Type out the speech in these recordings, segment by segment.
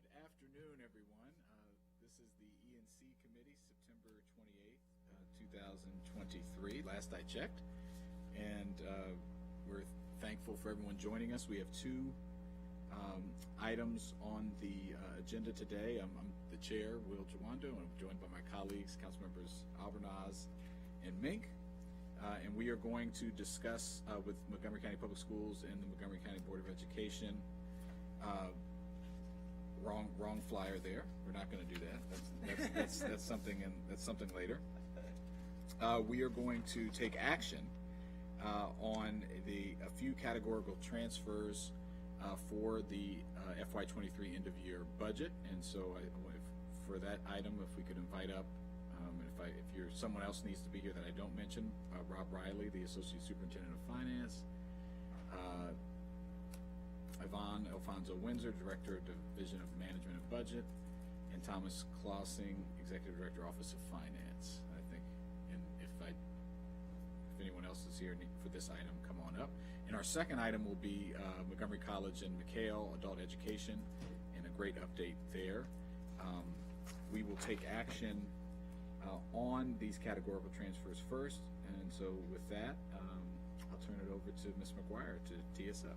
Good afternoon, everyone. This is the E&C Committee, September 28th, 2023, last I checked. And we're thankful for everyone joining us. We have two items on the agenda today. I'm the chair, Will Jawando, and I'm joined by my colleagues, council members Albernaz and Mink. And we are going to discuss with Montgomery County Public Schools and the Montgomery County Board of Education. Wrong flyer there. We're not going to do that. That's something, and that's something later. We are going to take action on a few categorical transfers for the FY23 end of year budget, and so for that item, if we could invite up, if someone else needs to be here that I don't mention, Rob Riley, the Associate Superintendent of Finance, Yvonne Alfonso Windsor, Director of Division of Management and Budget, and Thomas Clausing, Executive Director, Office of Finance, I think. And if anyone else is here for this item, come on up. And our second item will be Montgomery College and McHale Adult Education, and a great update there. We will take action on these categorical transfers first, and so with that, I'll turn it over to Ms. McGuire to tee us up.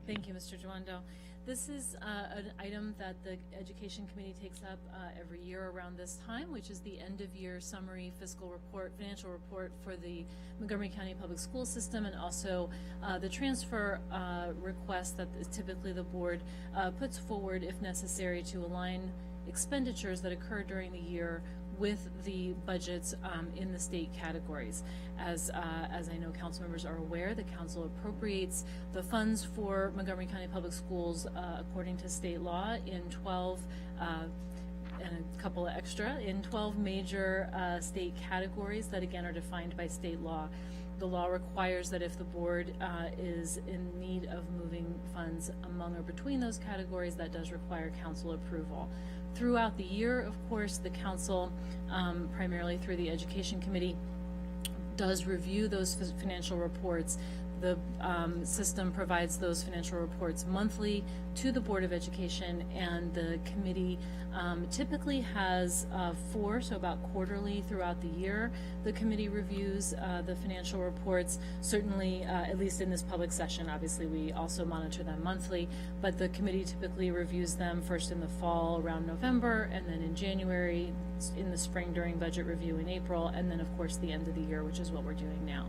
Thank you, Mr. Jawando. This is an item that the Education Committee takes up every year around this time, which is the end-of-year summary fiscal report, financial report for the Montgomery County Public School System, and also the transfer request that is typically the board puts forward if necessary to align expenditures that occur during the year with the budgets in the state categories. As I know council members are aware, the council appropriates the funds for Montgomery County Public Schools according to state law in 12 and a couple of extra in 12 major state categories that again are defined by state law. The law requires that if the board is in need of moving funds among or between those categories, that does require council approval. Throughout the year, of course, the council, primarily through the Education Committee, does review those financial reports. The system provides those financial reports monthly to the Board of Education, and the committee typically has 4, so about quarterly throughout the year. The committee reviews the financial reports, certainly at least in this public session. Obviously, we also monitor them monthly, but the committee typically reviews them first in the fall around November, and then in January, in the spring during budget review in April, and then of course the end of the year, which is what we're doing now.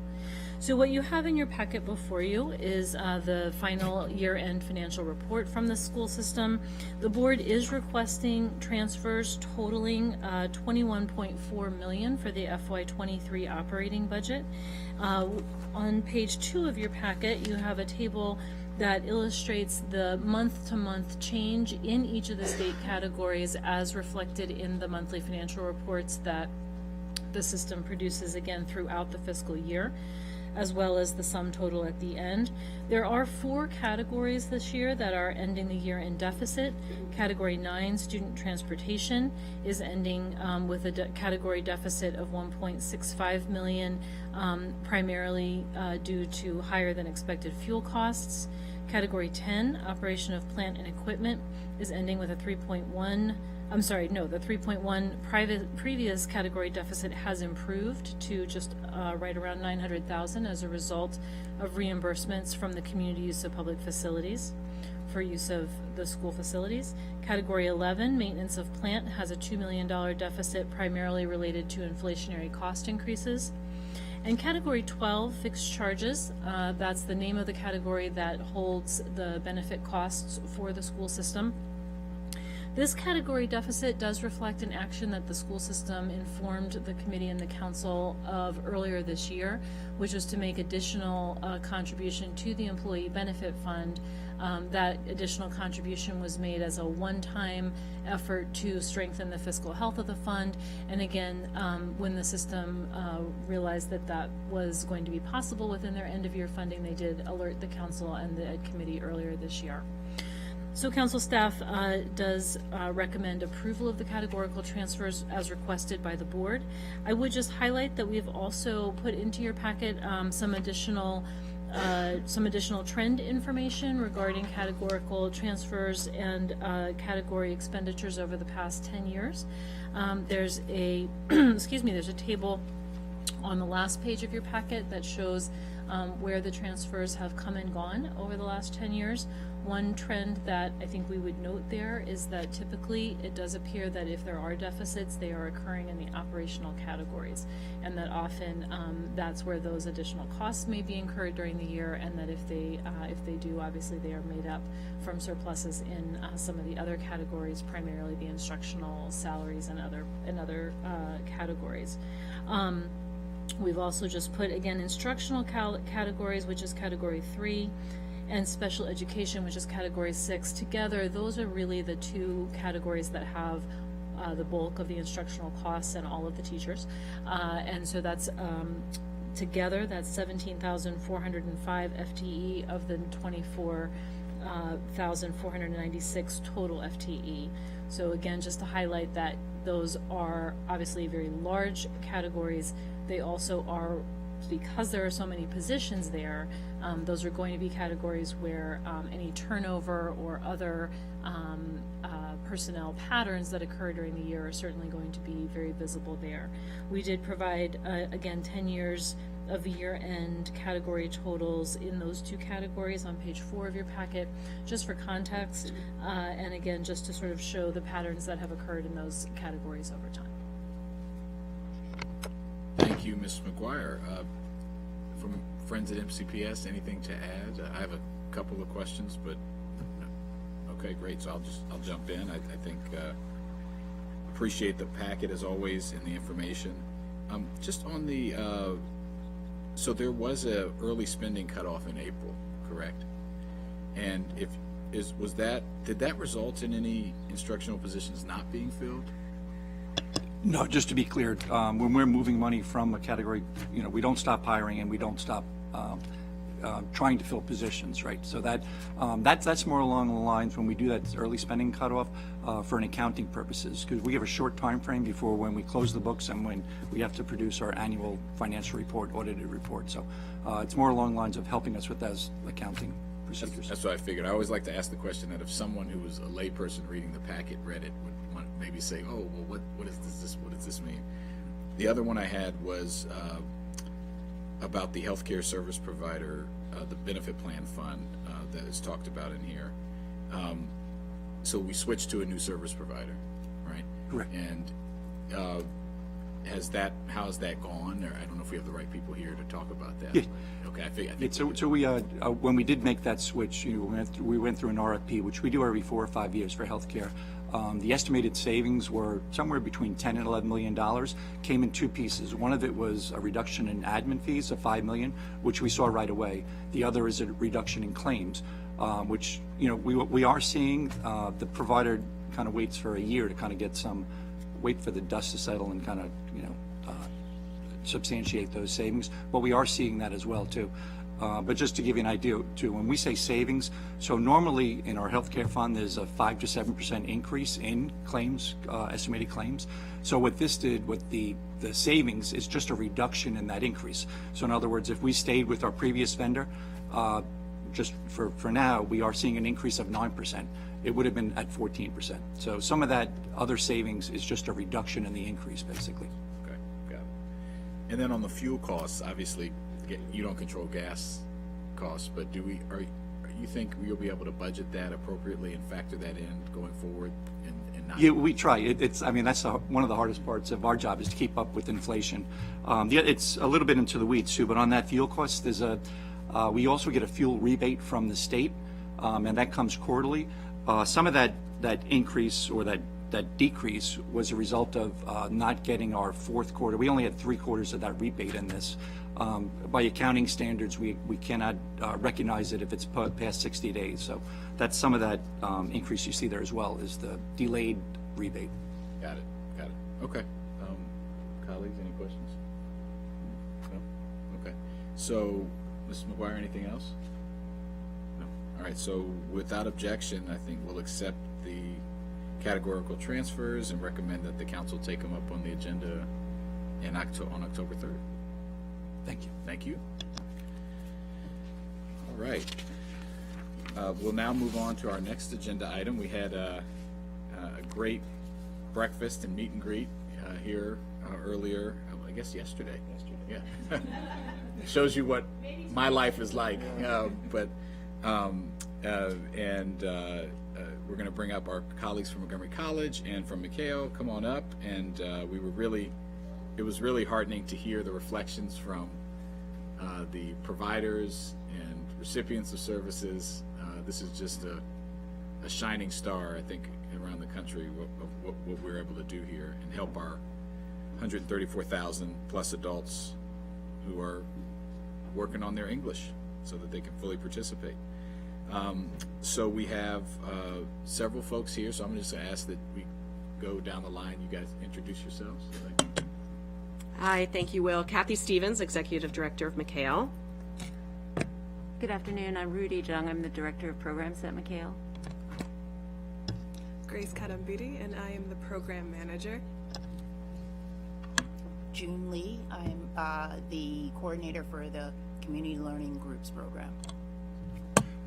So what you have in your packet before you is the final year-end financial report from the school system. The board is requesting transfers totaling $21.4 million for the FY23 operating budget. On page 2 of your packet, you have a table that illustrates the month-to-month change in each of the state categories as reflected in the monthly financial reports that the system produces again throughout the fiscal year, as well as the sum total at the end. There are 4 categories this year that are ending the year in deficit. Category 9, student transportation, is ending with a category deficit of $1.65 million, primarily due to higher than expected fuel costs. Category 10, operation of plant and equipment, is ending with a 3.1. I'm sorry, no, the 3.1 previous category deficit has improved to just right around $900,000 as a result of reimbursements from the community use of public facilities for use of the school facilities. Category 11, maintenance of plant, has a $2 million deficit primarily related to inflationary cost increases. And category 12, fixed charges, that's the name of the category that holds the benefit costs for the school system. This category deficit does reflect an action that the school system informed the committee and the council of earlier this year, which was to make additional contribution to the employee benefit fund. That additional contribution was made as a one-time effort to strengthen the fiscal health of the fund. And again, when the system realized that that was going to be possible within their end-of-year funding, they did alert the council and the Ed Committee earlier this year. So council staff does recommend approval of the categorical transfers as requested by the board. I would just highlight that we've also put into your packet some additional some additional trend information regarding categorical transfers and category expenditures over the past 10 years. There's a, there's a table on the last page of your packet that shows where the transfers have come and gone over the last 10 years. One trend that I think we would note there is that typically it does appear that if there are deficits, they are occurring in the operational categories, and that often that's where those additional costs may be incurred during the year, and that if they do, obviously they are made up from surpluses in some of the other categories, primarily the instructional salaries and other categories. We've also just put, again, instructional categories, which is category 3, and special education, which is category 6. Together, those are really the two categories that have the bulk of the instructional costs and all of the teachers. And so that's, together, that's 17,405 FTE of the 24,496 total FTE. So again, just to highlight that those are obviously very large categories. They also are, because there are so many positions there, those are going to be categories where any turnover or other personnel patterns that occur during the year are certainly going to be very visible there. We did provide, again, 10 years of the year-end category totals in those two categories on page 4 of your packet, just for context, and again, just to sort of show the patterns that have occurred in those categories over time. Thank you, Ms. McGuire. From friends at MCPS, anything to add? I have a couple of questions, but okay, great. So I'll jump in. I think appreciate the packet as always and the information. Just on the so there was a early spending cutoff in April, correct? And did that result in any instructional positions not being filled? No, just to be clear, when we're moving money from a category, we don't stop hiring and we don't stop trying to fill positions, right? So that's more along the lines when we do that early spending cutoff for an accounting purposes, because we have a short time frame before when we close the books and when we have to produce our annual financial report, audited report. So it's more along the lines of helping us with those accounting procedures. That's what I figured. I always like to ask the question that if someone who was a layperson reading the packet read it, would want to maybe say, oh, well, what is this? What does this mean? The other one I had was about the healthcare service provider, the benefit plan fund that is talked about in here. So we switched to a new service provider, right? Correct. And how has that gone? Or I don't know if we have the right people here to talk about that. Yeah. Okay, I think So we when we did make that switch, we went through an RFP, which we do every 4 or 5 years for healthcare. The estimated savings were somewhere between $10 and $11 million. Came in two pieces. One of it was a reduction in admin fees of $5 million, which we saw right away. The other is a reduction in claims, which we are seeing. The provider kind of waits for a year to kind of wait for the dust to settle and kind of substantiate those savings. But we are seeing that as well too. But just to give you an idea too, when we say savings, so normally in our healthcare fund there's a 5 to 7% increase in claims, estimated claims. So what this did with the savings is just a reduction in that increase. So in other words, if we stayed with our previous vendor, just for now, we are seeing an increase of 9%. It would have been at 14%. So some of that other savings is just a reduction in the increase, basically. Okay, got it. And then on the fuel costs, obviously, you don't control gas costs, but are you think you'll be able to budget that appropriately and factor that in going forward? And not? Yeah, we try. That's one of the hardest parts of our job is to keep up with inflation. It's a little bit into the weeds too, but on that fuel cost, we also get a fuel rebate from the state, and that comes quarterly. Some of that increase or that decrease was a result of not getting our fourth quarter. We only had 3 quarters of that rebate in this. By accounting standards, we cannot recognize it if it's past 60 days. So that's some of that increase you see there as well, is the delayed rebate. Got it. Okay. Colleagues, any questions? No? Okay. So, Ms. McGuire, anything else? No. All right, so without objection, I think we'll accept the categorical transfers and recommend that the council take them up on the agenda on October 3rd. Thank you. Thank you. right. We'll now move on to our next agenda item. We had a great breakfast and meet and greet here earlier, I guess yesterday. Yeah. Shows you what my life is like. We're going to bring up our colleagues from Montgomery College and from McHale. Come on up. And it was really heartening to hear the reflections from the providers and recipients of services. This is just a shining star, I think, around the country of what we're able to do here and help our 134,000 plus adults who are working on their English so that they can fully participate. So we have several folks here, so I'm just going to ask that we go down the line. You guys introduce yourselves. Hi, thank you, Will. Kathy Stevens, Executive Director of McHale. Good afternoon. I'm Rudy Jung. I'm the Director of Programs at McHale. Grace Kadambiri, and I am the Program Manager. June Lee. I'm the coordinator for the Community Learning Groups program.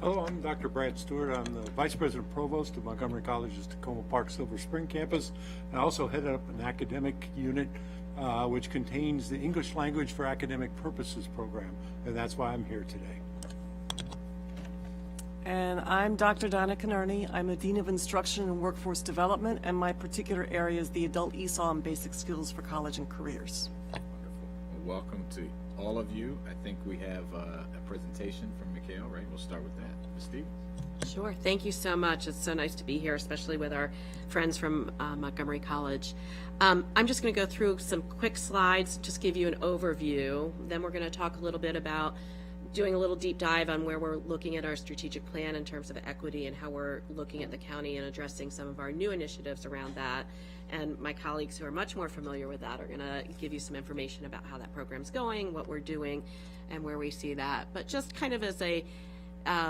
Hello, I'm Dr. Brad Stewart. I'm the Vice President Provost of Montgomery College's Tacoma Park Silver Spring campus. I also head up an academic unit which contains the English Language for Academic Purposes program, and that's why I'm here today. And I'm Dr. Donna Canarney. I'm a Dean of Instruction and Workforce Development, and my particular area is the Adult ESOL and Basic Skills for College and Careers. Wonderful. Well, welcome to all of you. I think we have a presentation from McHale, right? We'll start with that. Ms. Stevens? Sure. Thank you so much. It's so nice to be here, especially with our friends from Montgomery College. I'm just going to go through some quick slides, just give you an overview. Then we're going to talk a little bit about doing a little deep dive on where we're looking at our strategic plan in terms of equity and how we're looking at the county and addressing some of our new initiatives around that. And my colleagues who are much more familiar with that are going to give you some information about how that program's going, what we're doing, and where we see that. But just kind of as a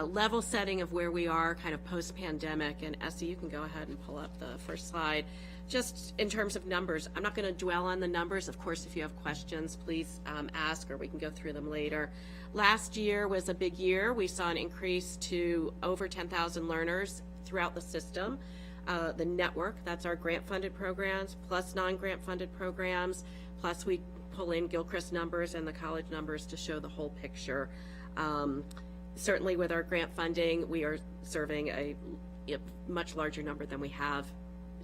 level setting of where we are kind of post-pandemic, and Essie, you can go ahead and pull up the first slide. Just in terms of numbers, I'm not going to dwell on the numbers. Of course, if you have questions, please ask, or we can go through them later. Last year was a big year. We saw an increase to over 10,000 learners throughout the system. The network, that's our grant-funded programs, plus non-grant funded programs, plus we pull in Gilchrist numbers and the college numbers to show the whole picture. Certainly with our grant funding, we are serving a much larger number than we have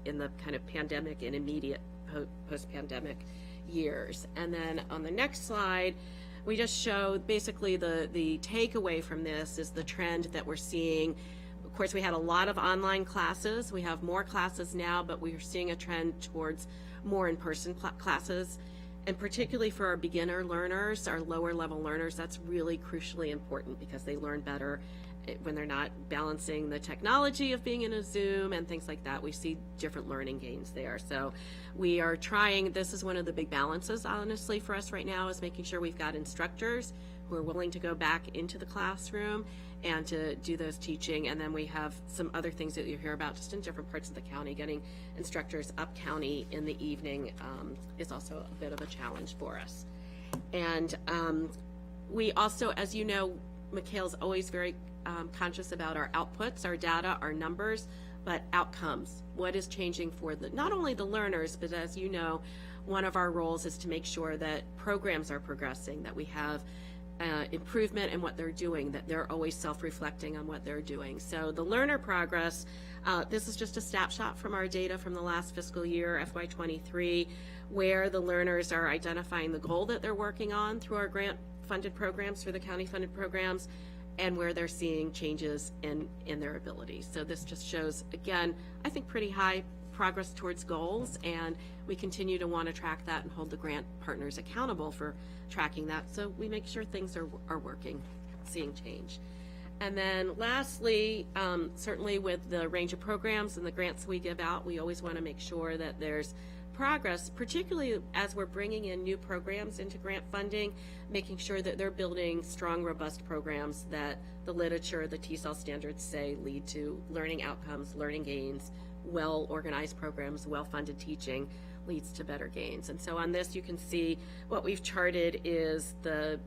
in the kind of pandemic and immediate post-pandemic years. And then on the next slide, we just show basically the takeaway from this is the trend that we're seeing. Of course, we had a lot of online classes. We have more classes now, but we are seeing a trend towards more in-person classes. And particularly for our beginner learners, our lower level learners, that's really crucially important because they learn better when they're not balancing the technology of being in a Zoom and things like that. We see different learning gains there. So we are trying, this is one of the big balances, honestly, for us right now, is making sure we've got instructors who are willing to go back into the classroom and to do those teaching. And then we have some other things that you hear about just in different parts of the county. Getting instructors up county in the evening is also a bit of a challenge for us. And we also, as you know, McHale's always very conscious about our outputs, our data, our numbers, but outcomes. What is changing for not only the learners, but as you know, one of our roles is to make sure that programs are progressing, that we have improvement in what they're doing, that they're always self-reflecting on what they're doing. So the learner progress, this is just a snapshot from our data from the last fiscal year, FY23, where the learners are identifying the goal that they're working on through our grant-funded programs, through the county-funded programs, and where they're seeing changes in their abilities. So this just shows, again, I think pretty high progress towards goals, and we continue to want to track that and hold the grant partners accountable for tracking that, so we make sure things are working, seeing change. And then lastly, certainly with the range of programs and the grants we give out, we always want to make sure that there's progress, particularly as we're bringing in new programs into grant funding, making sure that they're building strong, robust programs that the literature, the TESOL standards say lead to learning outcomes, learning gains, well-organized programs, well-funded teaching leads to better gains. And so on this, you can see what we've charted is the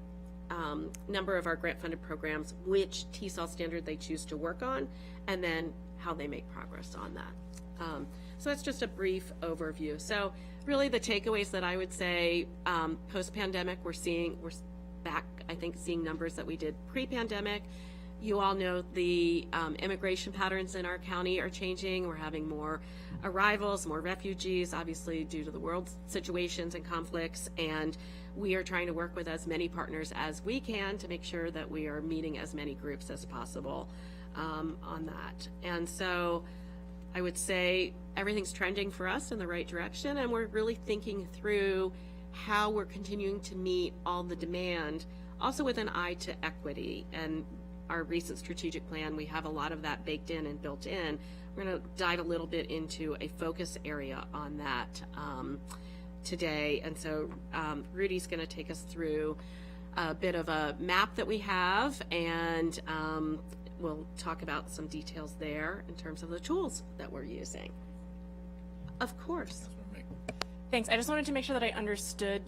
number of our grant-funded programs, which TESOL standard they choose to work on, and then how they make progress on that. So that's just a brief overview. So really the takeaways that I would say, post-pandemic, we're back, I think, seeing numbers that we did pre-pandemic. You all know the immigration patterns in our county are changing. We're having more arrivals, more refugees, obviously due to the world situations and conflicts, and we are trying to work with as many partners as we can to make sure that we are meeting as many groups as possible on that. And so I would say everything's trending for us in the right direction, and we're really thinking through how we're continuing to meet all the demand, also with an eye to equity. And our recent strategic plan, we have a lot of that baked in and built in. We're going to dive a little bit into a focus area on that today. And so Rudy's going to take us through a bit of a map that we have, and we'll talk about some details there in terms of the tools that we're using. Of course. Thanks. I just wanted to make sure that I understood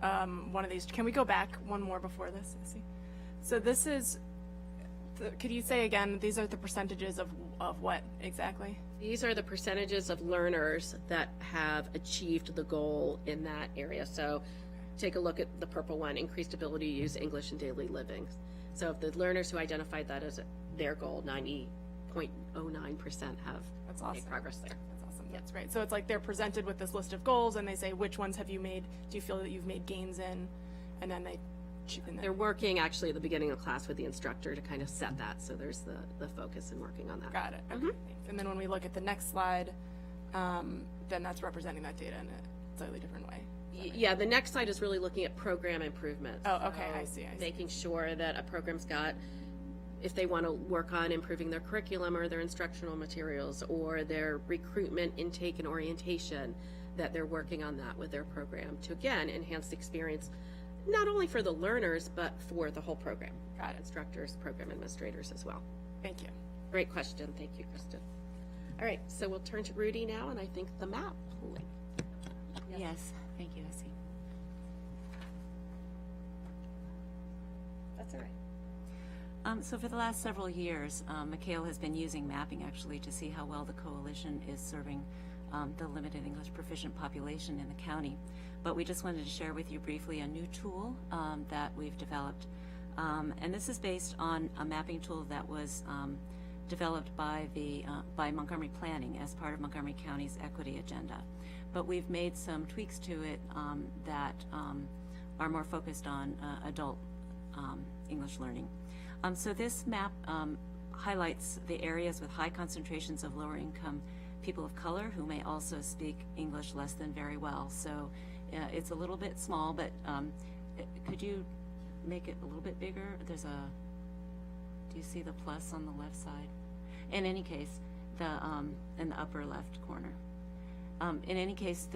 one of these. Can we go back one more before this? So this is, could you say again, these are the percentages of what exactly? These are the percentages of learners that have achieved the goal in that area. So take a look at the purple one, increased ability to use English in daily living. So if the learners who identified that as their goal, 90.09% have That's awesome. made progress there. That's awesome. That's great. So it's like they're presented with this list of goals, and they say, which ones have you made, do you feel that you've made gains in? And then They're working actually at the beginning of class with the instructor to kind of set that. So there's the focus in working on that. Got it. Okay. Thanks. And then when we look at the next slide, then that's representing that data in a slightly different way. Yeah, the next slide is really looking at program improvement. Oh, okay. I see. Making sure that a program's got, if they want to work on improving their curriculum or their instructional materials or their recruitment, intake, and orientation, that they're working on that with their program to, again, enhance the experience, not only for the learners, but for the whole program. Got it. Instructors, program administrators as well. Thank you. Great question. Thank you, Kristen. All right, so we'll turn to Rudy now, and I think the map link. Yes, thank you, Essie. That's all right. So for the last several years, Mikhail has been using mapping actually to see how well the coalition is serving the limited English proficient population in the county. But we just wanted to share with you briefly a new tool that we've developed. And this is based on a mapping tool that was developed by Montgomery Planning as part of Montgomery County's equity agenda. But we've made some tweaks to it that are more focused on adult English learning. So this map highlights the areas with high concentrations of lower income people of color who may also speak English less than very well. So it's a little bit small, but could you make it a little bit bigger? Do you see the plus on the left side? In any case, in the upper left corner. In any case,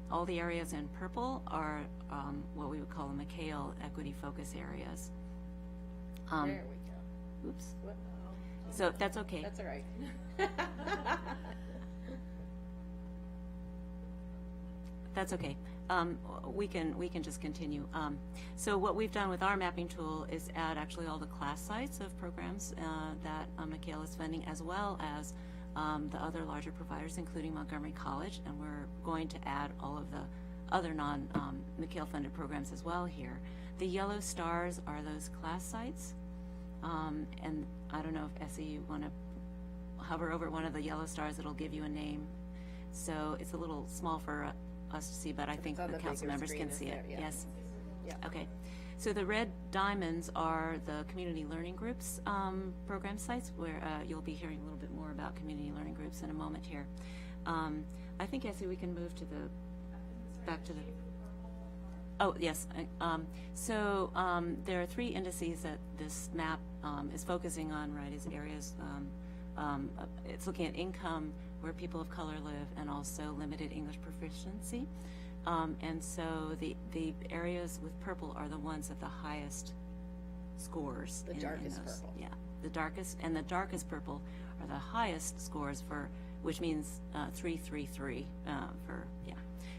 all the areas in purple are what we would call the Mikhail equity focus areas. There we go. Oops. So that's okay. That's all right. That's okay. We can just continue. So what we've done with our mapping tool is add actually all the class size of programs that Mikhail is funding, as well as the other larger providers, including Montgomery College, and we're going to add all of the other non-Mikhail funded programs as well here. The yellow stars are those class sites, and I don't know if Essie, you want to hover over one of the yellow stars, it'll give you a name. So it's a little small for us to see, but I think the council members can see it. Yes? Yeah. Okay. So the red diamonds are the community learning groups program sites, where you'll be hearing a little bit more about community learning groups in a moment here. I think, Essie, we can move to back to the... Oh, yes. So there are three indices that this map is focusing on, right, is areas, it's looking at income, where people of color live, and also limited English proficiency. And so the areas with purple are the ones at the highest scores. The darkest purple. Yeah, the darkest purple are the highest scores for, which means 333 for, yeah.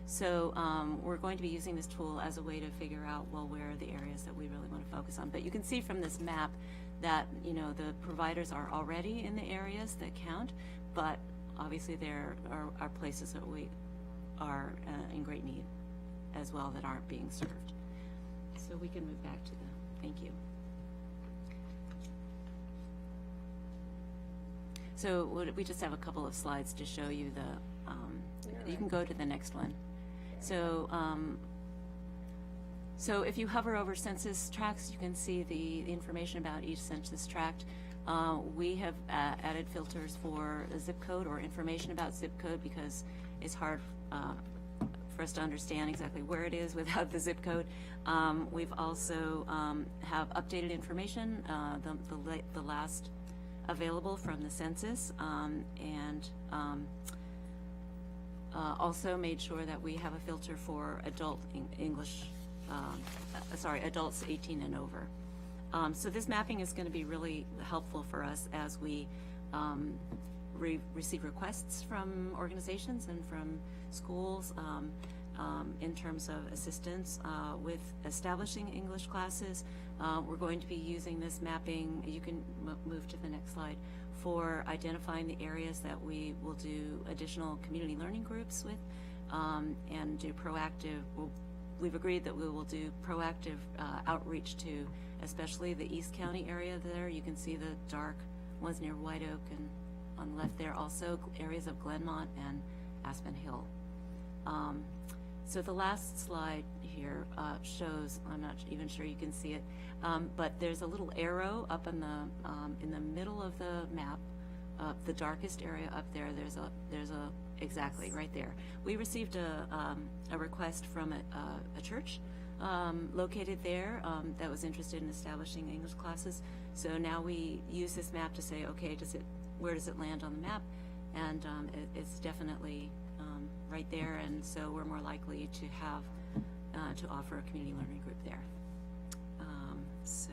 So we're going to be using this tool as a way to figure out, well, where are the areas that we really want to focus on. But you can see from this map that, you know, the providers are already in the areas that count, but obviously there are places that we are in great need as well that aren't being served. So we can move back to the, thank you. So we just have a couple of slides to show you the, you can go to the next one. So, so if you hover over census tracts, you can see the information about each census tract. We have added filters for a zip code or information about zip code because it's hard for us to understand exactly where it is without the zip code. We've also have updated information, the last available from the census, and also made sure that we have a filter for adult English, adults 18 and over. So this mapping is going to be really helpful for us as we receive requests from organizations and from schools in terms of assistance with establishing English classes. We're going to be using this mapping, you can move to the next slide, for identifying the areas that we will do additional community learning groups with and do proactive, we've agreed that we will do proactive outreach to especially the East County area there. You can see the dark ones near White Oak, and on the left there also areas of Glenmont and Aspen Hill. So the last slide here shows, I'm not even sure you can see it, but there's a little arrow up in the middle of the map, the darkest area up there. There's a exactly right there. We received a request from a church located there that was interested in establishing English classes. So now we use this map to say, okay, where does it land on the map? And it's definitely right there, and so we're more likely to have to offer a community learning group there. So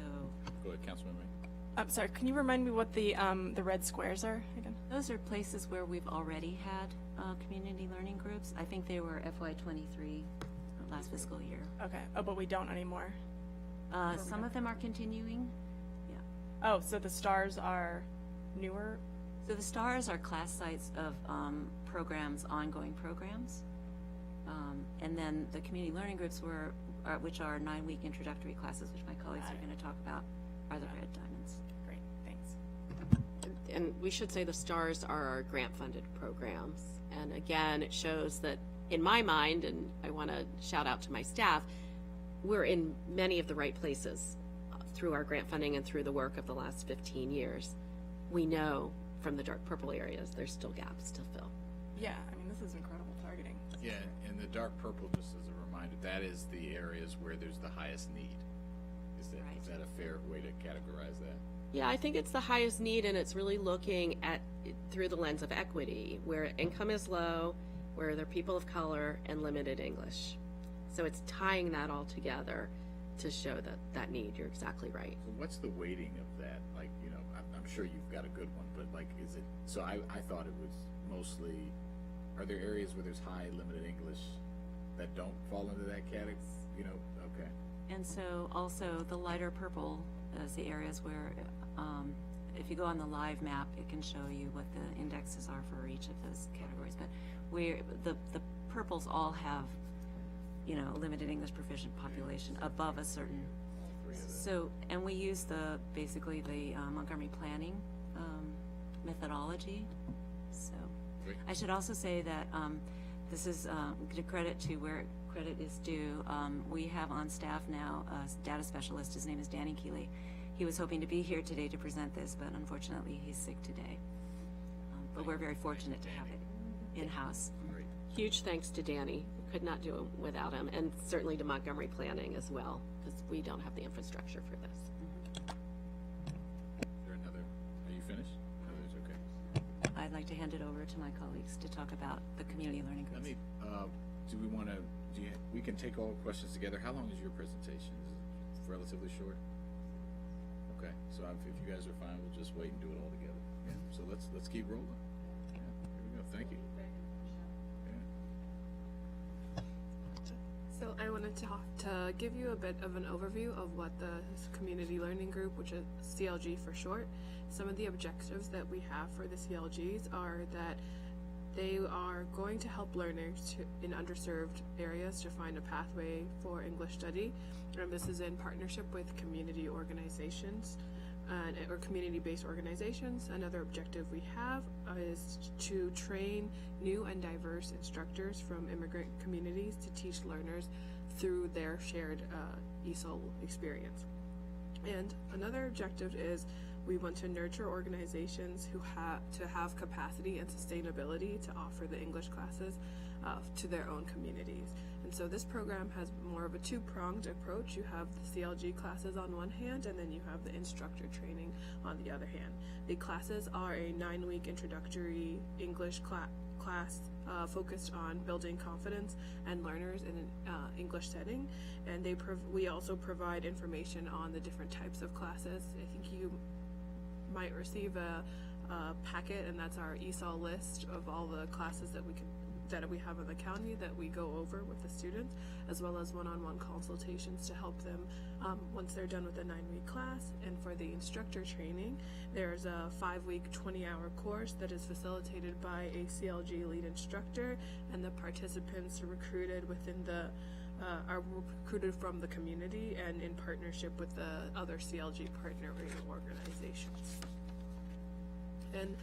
Go ahead, Councilman May. I'm sorry, can you remind me what the red squares are again? those are places where we've already had community learning groups. I think they were FY23 last fiscal year. Okay. Oh, but we don't anymore. Some of them are continuing. Yeah. Oh, so the stars are newer? So the stars are class sites of programs, ongoing programs. And then the community learning groups which are 9-week introductory classes, which my colleagues are going to talk about, are the red diamonds. Great, thanks. And we should say the stars are our grant-funded programs. And again, it shows that, in my mind, and I want to shout out to my staff, we're in many of the right places through our grant funding and through the work of the last 15 years. We know from the dark purple areas, there's still gaps to fill. Yeah, I mean, this is incredible targeting. Yeah, and the dark purple, just as a reminder, that is the areas where there's the highest need. Is that a fair way to categorize that? Yeah, I think it's the highest need, and it's really looking at through the lens of equity, where income is low, where there are people of color, and limited English. So it's tying that all together to show that need. You're exactly right. So what's the weighting of that? Like, you know, I'm sure you've got a good one, but like, is it, so I thought it was mostly, are there areas where there's high limited English that don't fall into that category? You know, okay. And so also the lighter purple is the areas where, if you go on the live map, it can show you what the indexes are for each of those categories. But the purples all have, you know, limited English proficient population above a certain. So, and we use basically the Montgomery planning methodology. So, Great. I should also say that this is to credit to where credit is due. We have on staff now a data specialist. His name is Danny Keeley. He was hoping to be here today to present this, but unfortunately he's sick today. But we're very fortunate to have it in-house. Great. Huge thanks to Danny. Could not do it without him, and certainly to Montgomery Planning as well, because we don't have the infrastructure for this. Is there another, are you finished? Others, okay. I'd like to hand it over to my colleagues to talk about the community learning Let groups. me, do we want to, we can take all questions together. How long is your presentation? Is it relatively short? Okay, so if you guys are fine, we'll just wait and do it all together. Yeah, so let's keep rolling. Yeah, here we go, thank you. Yeah. I wanted to give you a bit of an overview of what the Community Learning Group, which is CLG for short, some of the objectives that we have for the CLGs are that they are going to help learners in underserved areas to find a pathway for English study. And this is in partnership with community organizations or community-based organizations. Another objective we have is to train new and diverse instructors from immigrant communities to teach learners through their shared ESOL experience. And another objective is we want to nurture organizations who have capacity and sustainability to offer the English classes to their own communities. And so this program has more of a two-pronged approach. You have the CLG classes on one hand, and then you have the instructor training on the other hand. The classes are a 9-week introductory English class focused on building confidence and learners in an English setting, and we also provide information on the different types of classes. I think you might receive a packet, and that's our ESOL list of all the classes that we have in the county that we go over with the students, as well as one-on-one consultations to help them once they're done with the 9-week class. And for the instructor training, there's a 5-week 20-hour course that is facilitated by a CLG lead instructor, and the participants are recruited are recruited from the community and in partnership with the other CLG partnering organizations. And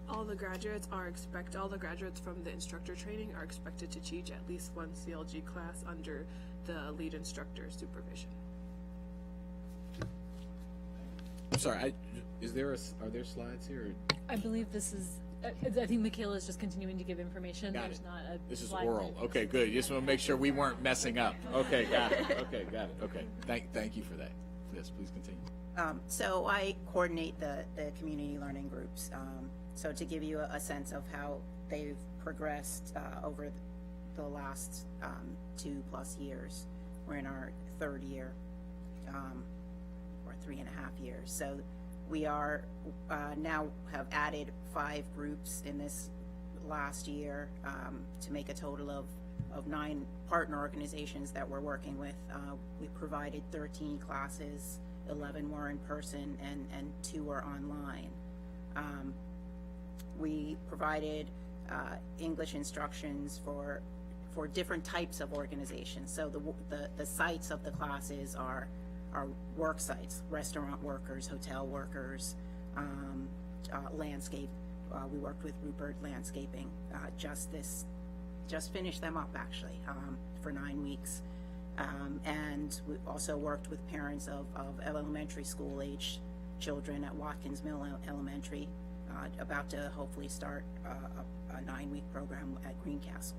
all the graduates from the instructor training are expected to teach at least one CLG class under the lead instructor's supervision. I'm sorry, are there slides here? I believe this is, I think Michaela is just continuing to give information. Got There's it. not a This is slide oral. that- Okay, good. Just want to make sure we weren't messing up. Okay, got it. Okay, got it. Okay, thank you for that. Yes, please continue. So I coordinate the community learning groups. So to give you a sense of how they've progressed over the last 2+ years, we're in our 3rd year, or 3.5 years. So we are now have added 5 groups in this last year to make a total of 9 partner organizations that we're working with. We provided 13 classes. 11 were in person and 2 were online. We provided English instructions for different types of organizations. So the sites of the classes are work sites, restaurant workers, hotel workers, landscape. We worked with Rupert Landscaping, just finished them up actually for 9 weeks. And we also worked with parents of elementary school age children at Watkins Mill Elementary, about to hopefully start a 9-week program at Greencastle.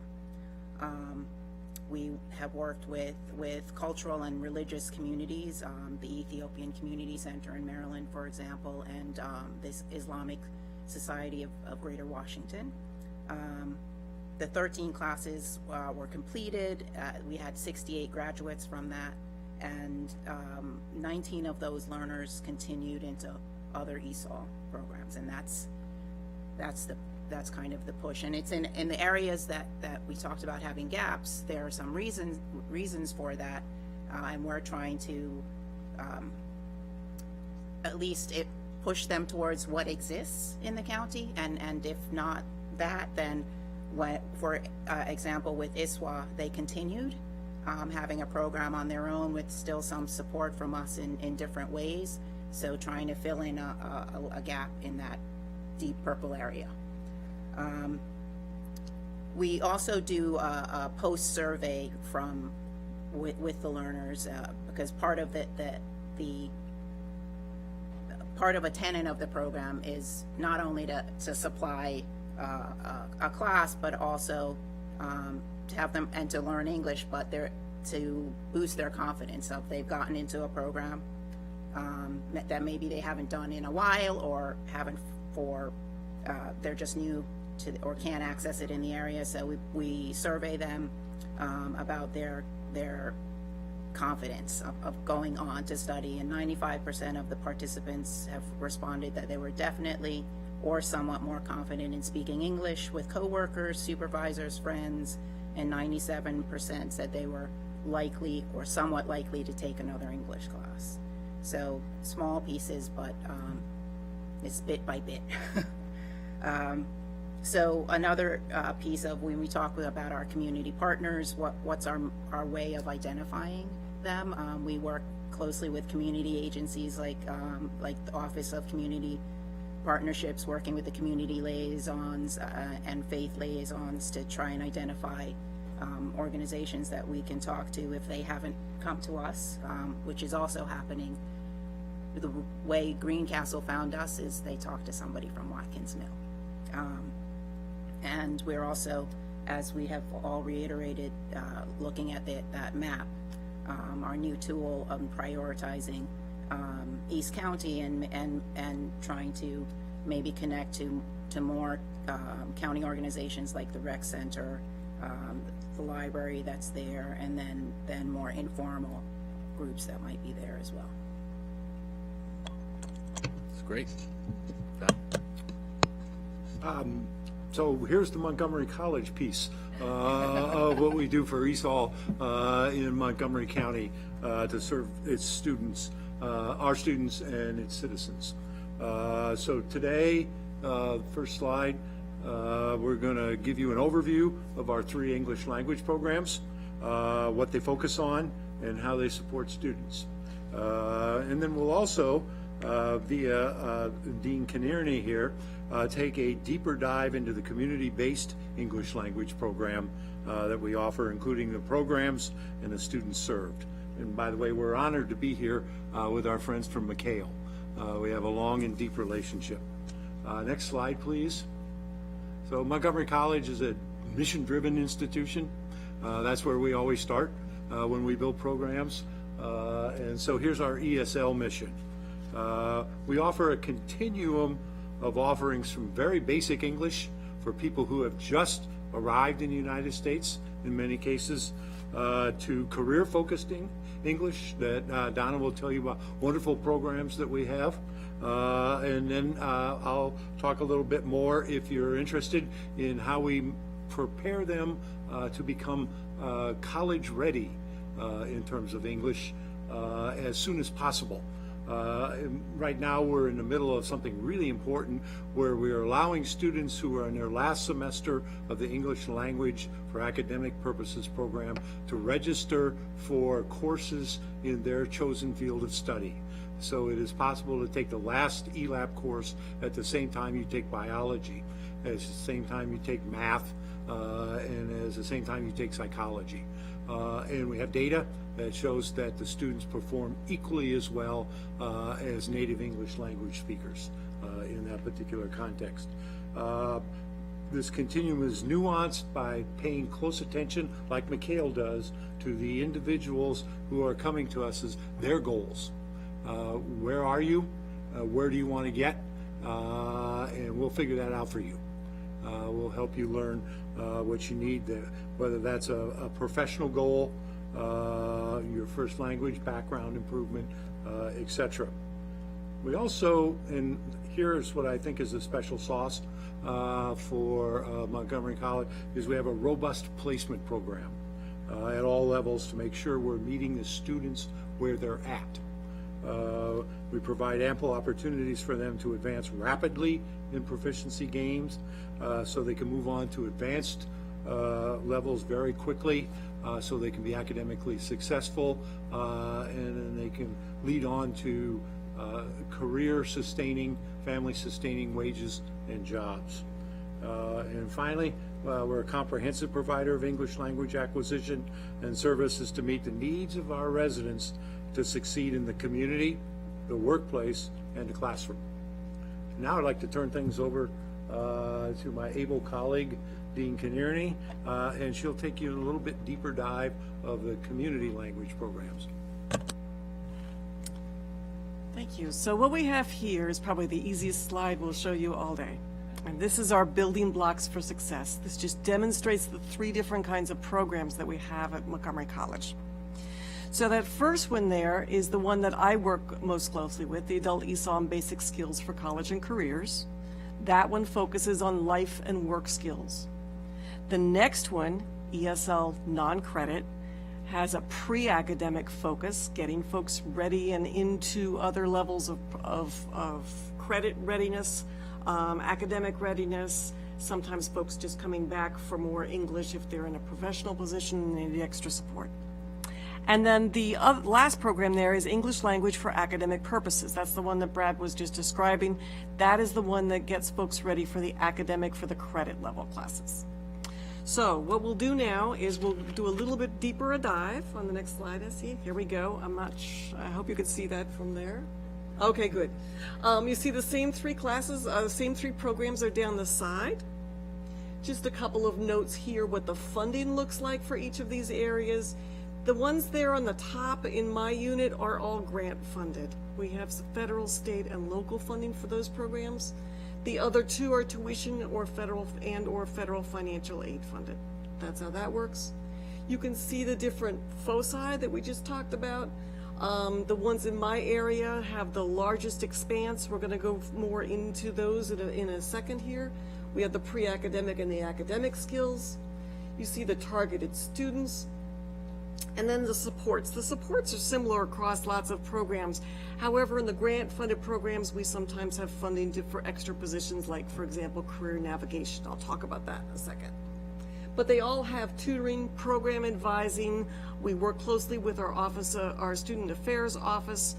We have worked with cultural and religious communities, the Ethiopian Community Center in Maryland, for example, and this Islamic Society of Greater Washington. The 13 classes were completed. We had 68 graduates from that, and 19 of those learners continued into other ESOL programs, and that's kind of the push. And it's in the areas that we talked about having gaps. There are some reasons for that, and we're trying to at least push them towards what exists in the county, and if not that, then for example, with ISWA, they continued having a program on their own with still some support from us in different ways. So trying to fill in a gap in that deep purple area. We also do a post-survey with the learners because part of part of a tenet of the program is not only to supply a class, but also to have them and to learn English, but to boost their confidence if they've gotten into a program that maybe they haven't done in a while, or haven't they're just new to or can't access it in the area. So we survey them about their confidence of going on to study, and 95% of the participants have responded that they were definitely or somewhat more confident in speaking English with coworkers, supervisors, friends, and 97% said they were likely or somewhat likely to take another English class. So small pieces, but it's bit by bit. So another piece of when we talk about our community partners, what's our way of identifying them? We work closely with community agencies like the Office of Community Partnerships, working with the community liaisons and faith liaisons to try and identify organizations that we can talk to if they haven't come to us, which is also happening. The way Greencastle found us is they talked to somebody from Watkins Mill. And we're also, as we have all reiterated, looking at that map, our new tool of prioritizing East County and trying to maybe connect to more county organizations like the rec center, the library that's there, and then more informal groups that might be there as well. It's great. So here's the Montgomery College piece of what we do for ESOL in Montgomery County to serve its students, our students and its citizens. So today, first slide, we're going to give you an overview of our 3 English language programs, what they focus on, and how they support students. And then we'll also, via Dean Kearney here, take a deeper dive into the community-based English language program that we offer, including the programs and the students served. And by the way, we're honored to be here with our friends from McHale. We have a long and deep relationship. Next slide, please. So Montgomery College is a mission-driven institution. That's where we always start when we build programs. And so here's our ESL mission. We offer a continuum of offerings from very basic English for people who have just arrived in the United States, in many cases, to career-focused English that Donna will tell you about wonderful programs that we have. And then I'll talk a little bit more, if you're interested, in how we prepare them to become college-ready in terms of English as soon as possible. Right now we're in the middle of something really important where we are allowing students who are in their last semester of the English language for academic purposes program to register for courses in their chosen field of study. So it is possible to take the last ELAP course at the same time you take biology, at the same time you take math, and at the same time you take psychology. And we have data that shows that the students perform equally as well as native English language speakers in that particular context. This continuum is nuanced by paying close attention, like McHale does, to the individuals who are coming to us as their goals. Where are you? Where do you want to get? And we'll figure that out for you. We'll help you learn what you need there, whether that's a professional goal, your first language, background improvement, etc. We also, and here's what I think is a special sauce for Montgomery College, is we have a robust placement program at all levels to make sure we're meeting the students where they're at. We provide ample opportunities for them to advance rapidly in proficiency gains so they can move on to advanced levels very quickly so they can be academically successful and then they can lead on to career-sustaining, family-sustaining wages and jobs. And finally, we're a comprehensive provider of English language acquisition and services to meet the needs of our residents to succeed in the community, the workplace, and the classroom. Now I'd like to turn things over to my able colleague, Dean Kearney, and she'll take you in a little bit deeper dive of the community language programs. Thank you. So what we have here is probably the easiest slide we'll show you all day. And this is our building blocks for success. This just demonstrates the 3 different kinds of programs that we have at Montgomery College. So that first one there is the one that I work most closely with, the Adult ESOL and Basic Skills for College and Careers. That one focuses on life and work skills. The next one ESL non-credit, has a pre-academic focus, getting folks ready and into other levels of credit readiness, academic readiness, sometimes folks just coming back for more English if they're in a professional position and need extra support. And then the last program there is English language for academic purposes. That's the one that Brad was just describing. That is the one that gets folks ready for the academic, for the credit level classes. So what we'll do now is we'll do a little bit deeper a dive on the next slide, Essie. Here we go. I hope you can see that from there. Okay, good. You see the same three classes, the same three programs are down the side. Just a couple of notes here, what the funding looks like for each of these areas. The ones there on the top in my unit are all grant funded. We have federal, state, and local funding for those programs. The other two are tuition or federal financial aid funded. That's how that works. You can see the different foci that we just talked about. The ones in my area have the largest expanse. We're going to go more into those in a second here. We have the pre-academic and the academic skills. You see the targeted students. And then the supports. The supports are similar across lots of programs. However, in the grant-funded programs, we sometimes have funding for extra positions like, for example, career navigation. I'll talk about that in a second. But they all have tutoring, program advising. We work closely with our student affairs office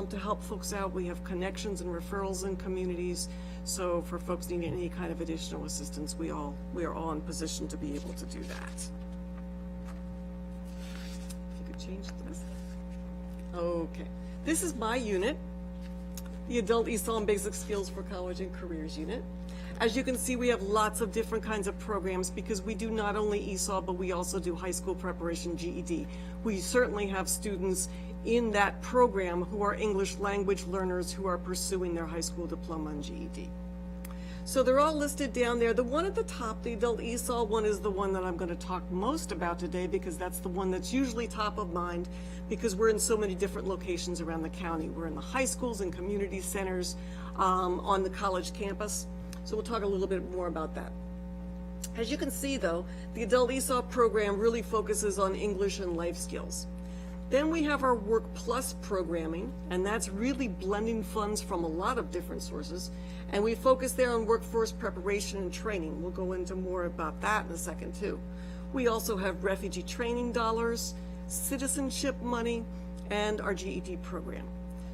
to help folks out. We have connections and referrals in communities. So for folks needing any kind of additional assistance, we are all in position to be able to do that. Change this. Okay, this is my unit, the Adult ESOL and Basic Skills for College and Careers unit. As you can see, we have lots of different kinds of programs because we do not only ESOL, but we also do high school preparation GED. We certainly have students in that program who are English language learners who are pursuing their high school diploma and GED. So they're all listed down there. The one at the top, the Adult ESOL one, is the one that I'm going to talk most about today because that's the one that's usually top of mind because we're in so many different locations around the county. We're in the high schools and community centers on the college campus. So we'll talk a little bit more about that. As you can see, though, the Adult ESOL program really focuses on English and life skills. Then we have our Work Plus programming, and that's really blending funds from a lot of different sources. And we focus there on workforce preparation and training. We'll go into more about that in a second, too. We also have refugee training dollars, citizenship money, and our GED program.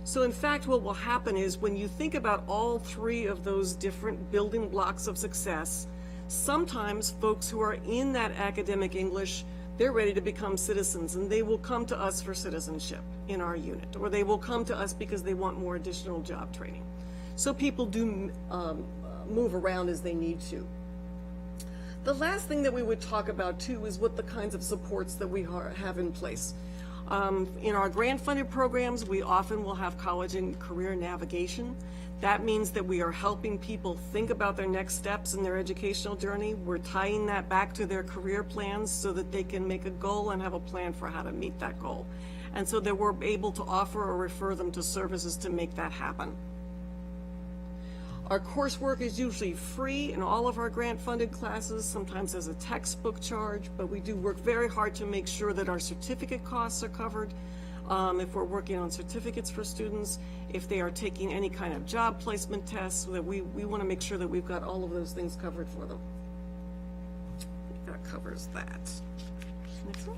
So in fact, what will happen is when you think about all three of those different building blocks of success, sometimes folks who are in that academic English, they're ready to become citizens, and they will come to us for citizenship in our unit, or they will come to us because they want more additional job training. So people do move around as they need to. The last thing that we would talk about too is what the kinds of supports that we have in place. In our grant-funded programs, we often will have college and career navigation. That means that we are helping people think about their next steps in their educational journey. We're tying that back to their career plans so that they can make a goal and have a plan for how to meet that goal. And so that we're able to offer or refer them to services to make that happen. Our coursework is usually free in all of our grant-funded classes, sometimes as a textbook charge, but we do work very hard to make sure that our certificate costs are covered. If we're working on certificates for students, if they are taking any kind of job placement tests, so that we want to make sure that we've got all of those things covered for them. That covers that. Next one.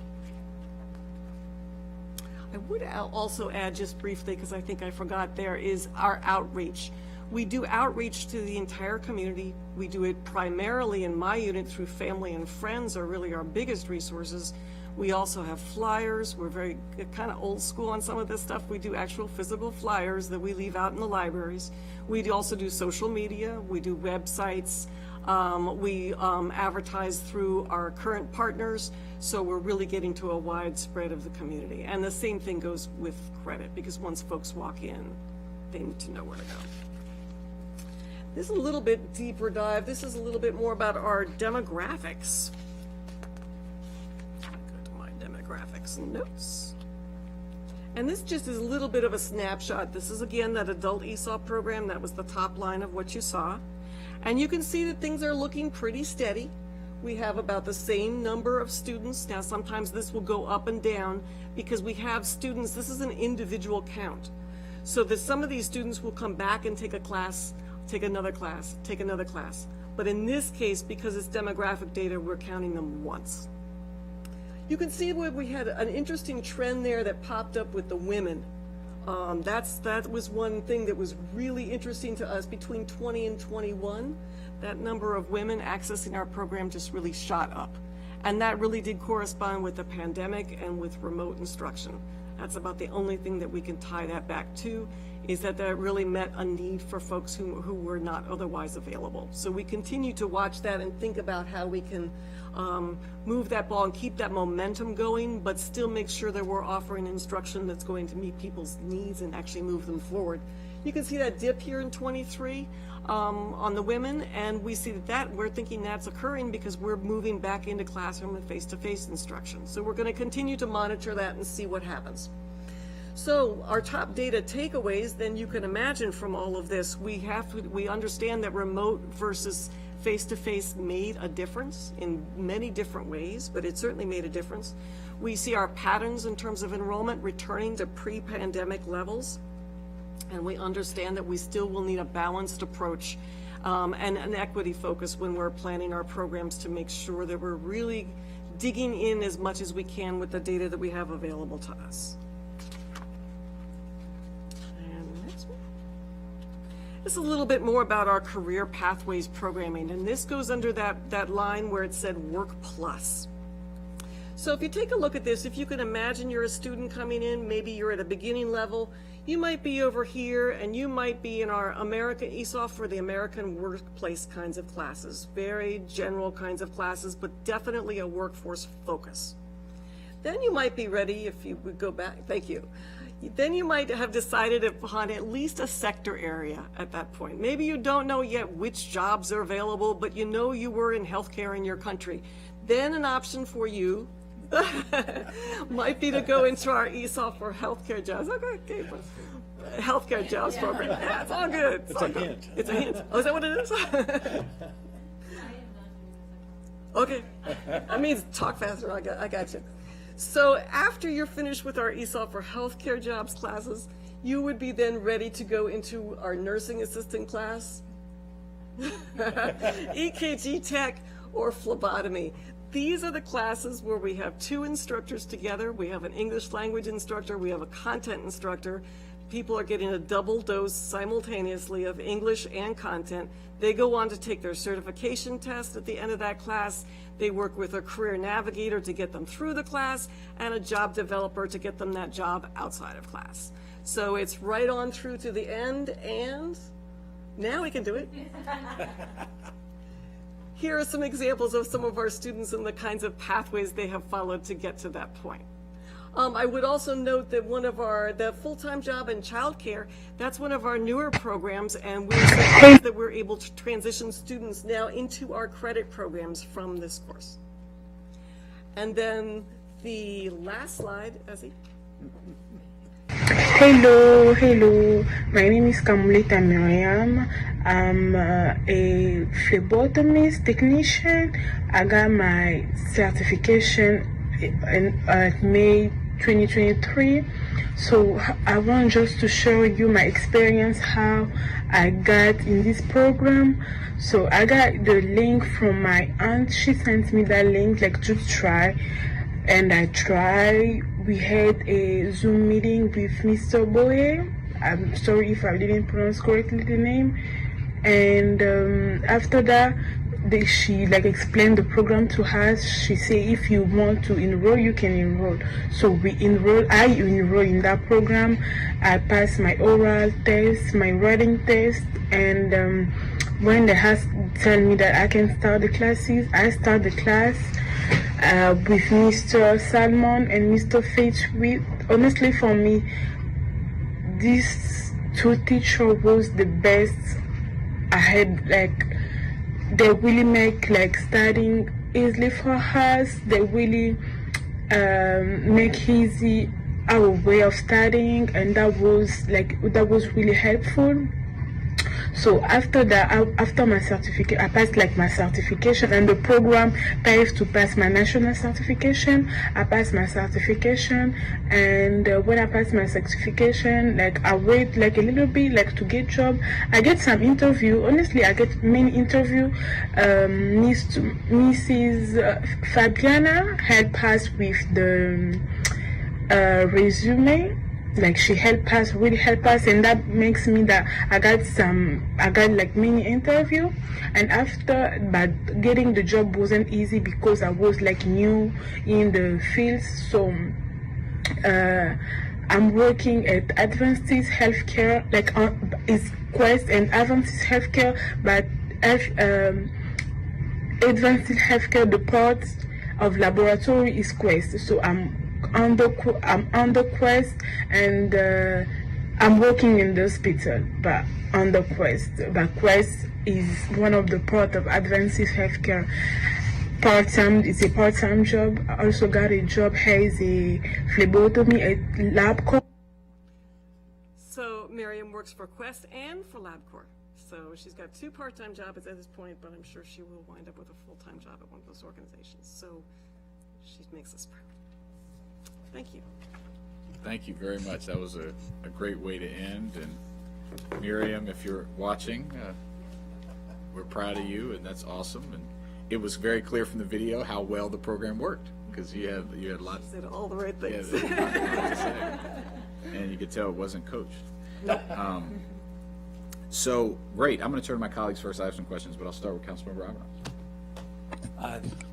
I would also add just briefly, because I think I forgot, there is our outreach. We do outreach to the entire community. We do it primarily in my unit through family and friends are really our biggest resources. We also have flyers. We're very kind of old school on some of this stuff. We do actual physical flyers that we leave out in the libraries. We also do social media. We do websites. We advertise through our current partners. So we're really getting to a wide spread of the community. And the same thing goes with credit, because once folks walk in, they need to know where to go. This is a little bit deeper dive. This is a little bit more about our demographics. Go to my demographics notes. And this just is a little bit of a snapshot. This is, again, that Adult ESOL program. That was the top line of what you saw. And you can see that things are looking pretty steady. we have about the same number of students. Now, sometimes this will go up and down because we have students, this is an individual count. So that some of these students will come back and take a class, take another class, take another class. But in this case, because it's demographic data, we're counting them once. You can see where we had an interesting trend there that popped up with the women. That was one thing that was really interesting to us between 20 and 21. That number of women accessing our program just really shot up. And that really did correspond with the pandemic and with remote instruction. That's about the only thing that we can tie that back to, is that really met a need for folks who were not otherwise available. So we continue to watch that and think about how we can move that ball and keep that momentum going, but still make sure that we're offering instruction that's going to meet people's needs and actually move them forward. You can see that dip here in 23 on the women, and we see that we're thinking that's occurring because we're moving back into classroom and face-to-face instruction. So we're going to continue to monitor that and see what happens. So our top data takeaways, then you can imagine from all of this, we understand that remote versus face-to-face made a difference in many different ways, but it certainly made a difference. We see our patterns in terms of enrollment returning to pre-pandemic levels, and we understand that we still will need a balanced approach and an equity focus when we're planning our programs to make sure that we're really digging in as much as we can with the data that we have available to us. This is a little bit more about our career pathways programming, and this goes under that line where it said Work Plus. So if you take a look at this, if you can imagine you're a student coming in, maybe you're at a beginning level, you might be over here and you might be in our American ESOL for the American workplace kinds of classes, very general kinds of classes, but definitely a workforce focus. Then you might be ready, if you would go back, thank you. Then you might have decided upon at least a sector area at that point. Maybe you don't know yet which jobs are available, but you know you were in healthcare in your country. Then an option for you might be to go into our ESOL for healthcare jobs. Okay, healthcare jobs program. Yeah, it's all good. It's a hint. It's a hint. Oh, is that what it is? Okay, that means talk faster. I got you. So after you're finished with our ESOL for healthcare jobs classes, you would be then ready to go into our nursing assistant class, EKG tech, or phlebotomy. These are the classes where we have two instructors together. We have an English language instructor, we have a content instructor. People are getting a double dose simultaneously of English and content. They go on to take their certification test at the end of that class. They work with a career navigator to get them through the class and a job developer to get them that job outside of class. So it's right on through to the end, and now we can do it. Here are some examples of some of our students and the kinds of pathways they have followed to get to that point. I would also note that the full-time job in childcare, that's one of our newer programs, and we're surprised that we're able to transition students now into our credit programs from this course. And then the last slide, Ezzy. Hello. My name is Kamulita Miriam. I'm a phlebotomist technician. I got my certification in May 2023. So I want just to show you my experience, how I got in this program. So I got the link from my aunt. She sent me that link, like, just try. And I tried. We had a Zoom meeting with Mr. Boye. I'm sorry if I didn't pronounce correctly the name. And after that, she explained the program to us. She said if you want to enroll, you can enroll. So I enrolled in that program. I passed my oral test, my writing test, and when they tell me that I can start the classes, I start the class with Mr. Salmon and Mr. Faith. Honestly, for me, these two teachers was the best I had. They really make studying easily for us. They really make easy our way of studying, and that was really helpful. So after that, after my certificate, I passed like my certification, and the program pays to pass my national certification. I passed my certification, and when I passed my certification, like I wait like a little bit, like to get job. I get some interview. Honestly, I get many interview. Mrs. Fabiana helped us with the resume. Like she really helped us, and that makes me that I got like many interview, and after, but getting the job wasn't easy because I was like new in the field. So I'm working at Advanced Healthcare, like it's Quest and Advanced Healthcare, but Advanced Healthcare, the part of laboratory is Quest. So I'm on the Quest, and I'm working in the hospital, but on the Quest. But Quest is one of the part of Advanced Healthcare. It's a part-time job. I also got a job as a phlebotomy at LabCorp. So Miriam works for Quest and for LabCorp. So she's got 2 part-time jobs at this point, but I'm sure she will wind up with a full-time job at one of those organizations. So she makes us proud. Thank you. Thank you very much. That was a great way to end. And Miriam, if you're watching, we're proud of you, and that's awesome. And it was very clear from the video how well the program worked, because you had lots. Said all the right things. Yeah, lots to say. And you could tell it wasn't coached. So great. I'm going to turn to my colleagues first. I have some questions, but I'll start with Councilmember Abrams.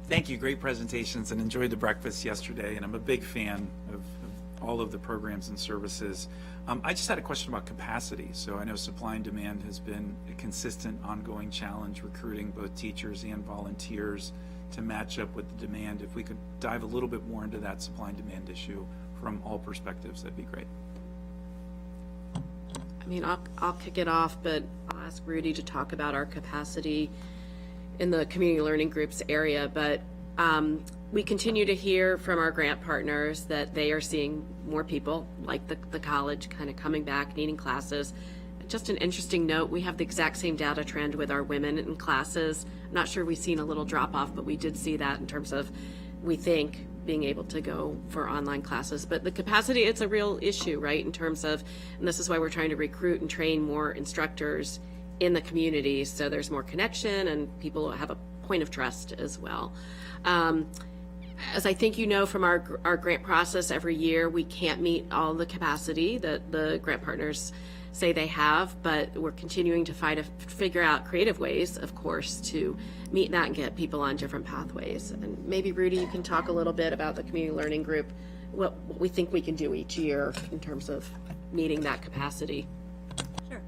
Thank you. Great presentations, and enjoyed the breakfast yesterday. And I'm a big fan of all of the programs and services. I just had a question about capacity. So I know supply and demand has been a consistent, ongoing challenge, recruiting both teachers and volunteers to match up with the demand. If we could dive a little bit more into that supply and demand issue from all perspectives, that'd be great. I mean, I'll kick it off, but I'll ask Rudy to talk about our capacity in the community learning groups area. But we continue to hear from our grant partners that they are seeing more people, like the college, kind of coming back, needing classes. Just an interesting note, we have the exact same data trend with our women in classes. I'm not sure we've seen a little drop off, but we did see that in terms of, we think, being able to go for online classes. But the capacity, it's a real issue, right, in terms of, and this is why we're trying to recruit and train more instructors in the community, so there's more connection and people have a point of trust as well. As I think you know from our grant process, every year we can't meet all the capacity that the grant partners say they have, but we're continuing to figure out creative ways, of course, to meet that and get people on different pathways. And maybe Rudy, you can talk a little bit about the community learning group, what we think we can do each year in terms of meeting that capacity. Sure.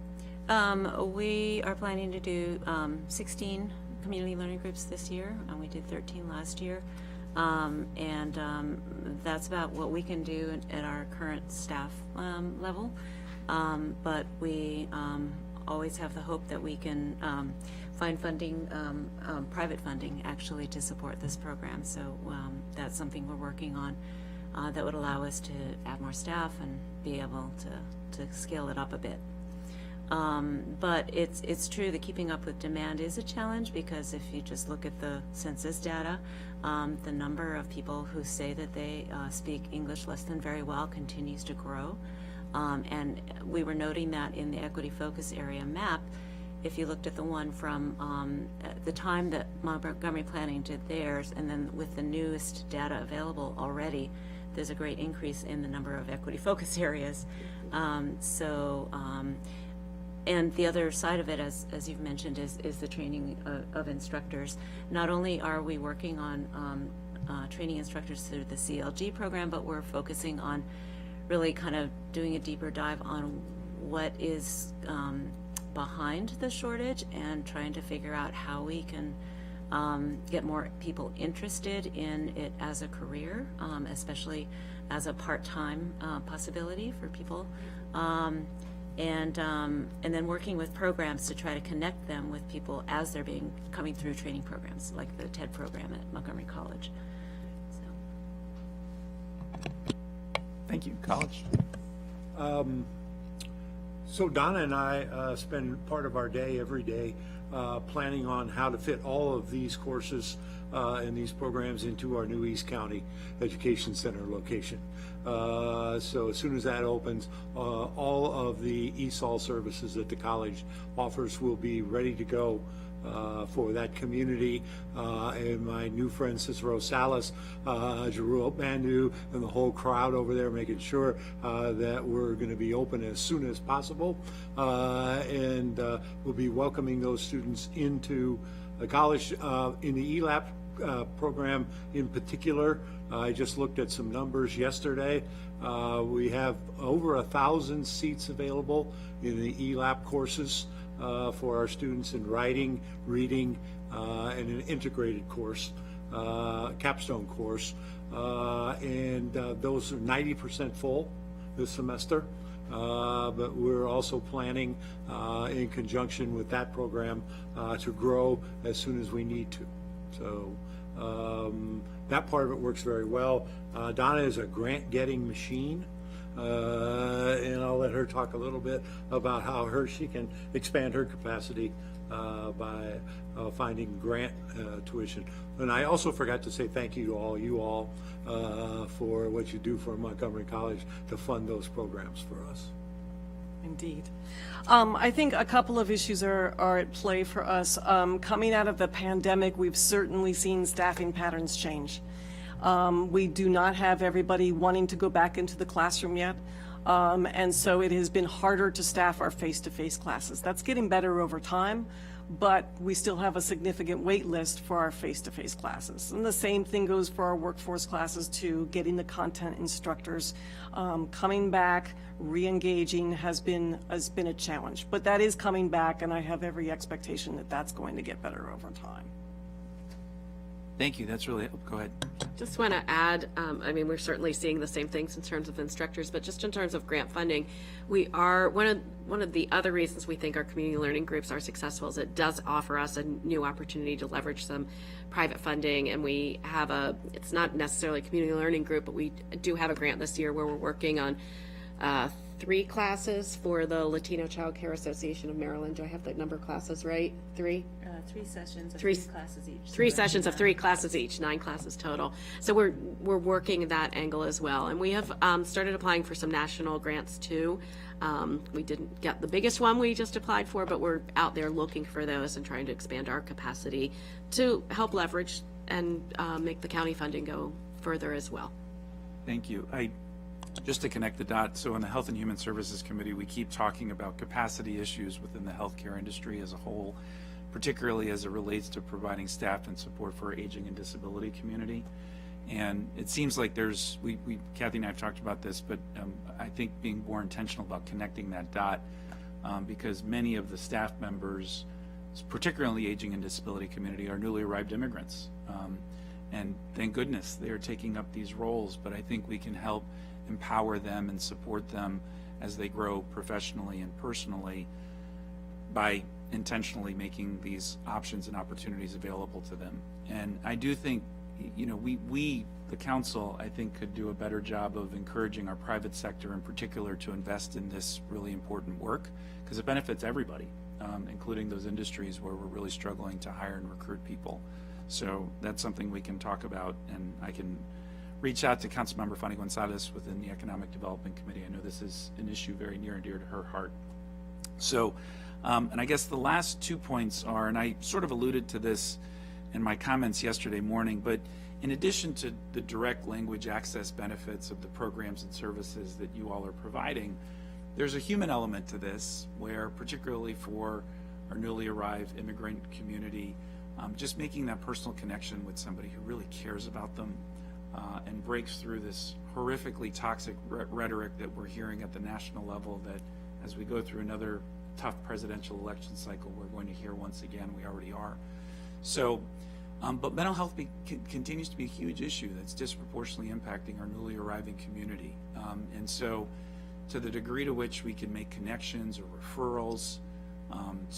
We are planning to do 16 community learning groups this year, and we did 13 last year. That's about what we can do at our current staff level. But we always have the hope that we can find funding, private funding actually, to support this program. So that's something we're working on that would allow us to add more staff and be able to scale it up a bit. But it's true that keeping up with demand is a challenge, because if you just look at the census data, the number of people who say that they speak English less than very well continues to grow. And we were noting that in the equity focus area map. If you looked at the one from the time that Montgomery Planning did theirs, and then with the newest data available already, there's a great increase in the number of equity focus areas. And the other side of it, as you've mentioned, is the training of instructors. Not only are we working on training instructors through the CLG program, but we're focusing on really kind of doing a deeper dive on what is behind the shortage and trying to figure out how we can get more people interested in it as a career, especially as a part-time possibility for people. And then working with programs to try to connect them with people as they're coming through training programs, like the TED program at Montgomery College. Thank you. College. So Donna and I spend part of our day every day planning on how to fit all of these courses and these programs into our new East County Education Center location. So as soon as that opens, all of the ESOL services that the college offers will be ready to go for that community, and my new friend Cicero Salas, Jeru Bandu, and the whole crowd over there making sure that we're going to be open as soon as possible, and we'll be welcoming those students into the college in the ELAP program in particular. I just looked at some numbers yesterday. We have over 1,000 seats available in the ELAP courses for our students in writing, reading, and an integrated course, capstone course. And those are 90% full this semester. But we're also planning in conjunction with that program to grow as soon as we need to. So that part of it works very well. Donna is a grant-getting machine. And I'll let her talk a little bit about how she can expand her capacity by finding grant tuition. And I also forgot to say thank you to you all for what you do for Montgomery College to fund those programs for us. Indeed. I think a couple of issues are at play for us. Coming out of the pandemic, we've certainly seen staffing patterns change. We do not have everybody wanting to go back into the classroom yet. And so it has been harder to staff our face-to-face classes. That's getting better over time, but we still have a significant wait list for our face-to-face classes. And the same thing goes for our workforce classes too. Getting the content instructors coming back, re-engaging has been a challenge. But that is coming back, and I have every expectation that that's going to get better over time. Thank you. That's really, go ahead. Just want to add, I mean, we're certainly seeing the same things in terms of instructors, but just in terms of grant funding, we are, one of the other reasons we think our community learning groups are successful is it does offer us a new opportunity to leverage some private funding, and we have it's not necessarily a community learning group, but we do have a grant this year where we're working on 3 classes for the Latino Child Care Association of Maryland. Do I have the number of classes right? 3? 3 sessions of 3 classes each. 3 sessions of 3 classes each, 9 classes total. So we're working that angle as well. And we have started applying for some national grants too. We didn't get the biggest one we just applied for, but we're out there looking for those and trying to expand our capacity to help leverage and make the county funding go further as well. Thank you. Just to connect the dots, so in the Health and Human Services Committee, we keep talking about capacity issues within the healthcare industry as a whole, particularly as it relates to providing staff and support for our aging and disability community. And it seems like Kathy and I have talked about this, but I think being more intentional about connecting that dot, because many of the staff members, particularly in the aging and disability community, are newly arrived immigrants. And thank goodness they are taking up these roles, but I think we can help empower them and support them as they grow professionally and personally by intentionally making these options and opportunities available to them. And I do think, you know, we the council, I think, could do a better job of encouraging our private sector in particular to invest in this really important work, because it benefits everybody, including those industries where we're really struggling to hire and recruit people. So that's something we can talk about, and I can reach out to Councilmember Fanny Gonzalez within the Economic Development Committee. I know this is an issue very near and dear to her heart. So, and I guess the last 2 points are, and I sort of alluded to this in my comments yesterday morning, but in addition to the direct language access benefits of the programs and services that you all are providing, there's a human element to this where, particularly for our newly arrived immigrant community, just making that personal connection with somebody who really cares about them and breaks through this horrifically toxic rhetoric that we're hearing at the national level, that as we go through another tough presidential election cycle, we're going to hear once again. We already are. So, but mental health continues to be a huge issue that's disproportionately impacting our newly arriving community. And so to the degree to which we can make connections or referrals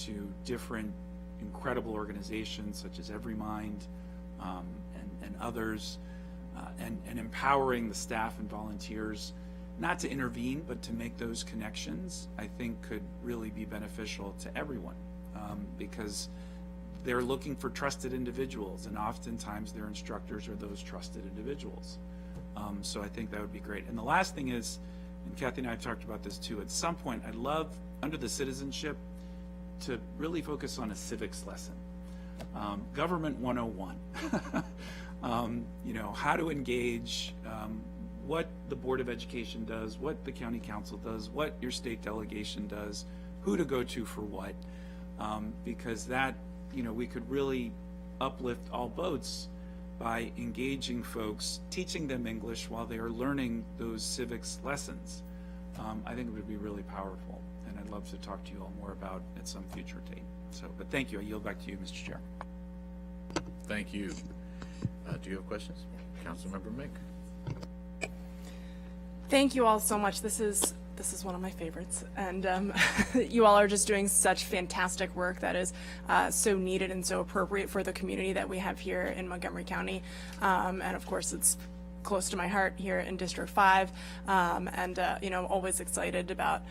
to different incredible organizations such as EveryMind and others, and empowering the staff and volunteers not to intervene, but to make those connections, I think could really be beneficial to everyone, because they're looking for trusted individuals, and oftentimes their instructors are those trusted individuals. So I think that would be great. And the last thing is, and Kathy and I have talked about this too, at some point I'd love, under the citizenship, to really focus on a civics lesson. Government 101. You know, how to engage, what the Board of Education does, what the County Council does, what your state delegation does, who to go to for what, because that, you know, we could really uplift all boats by engaging folks, teaching them English while they are learning those civics lessons. I think it would be really powerful, and I'd love to talk to you all more about at some future date. So, but thank you. I yield back to you, Mr. Chair. Thank you. Do you have questions? Councilmember Mick? Thank you all so much. This is one of my favorites, and you all are just doing such fantastic work that is so needed and so appropriate for the community that we have here in Montgomery County. And of course, it's close to my heart here in District 5, and you know, always excited about